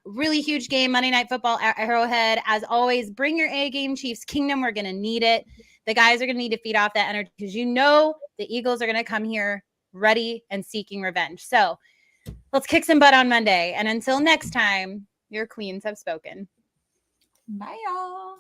really huge game, Monday Night Football at Arrowhead. As always, bring your A game, Chiefs Kingdom. We're gonna need it. The guys are gonna need to feed off that energy because the Eagles are gonna come here ready and seeking revenge. So let's kick some butt on Monday. And until next time, your queens have spoken. Bye, y'all.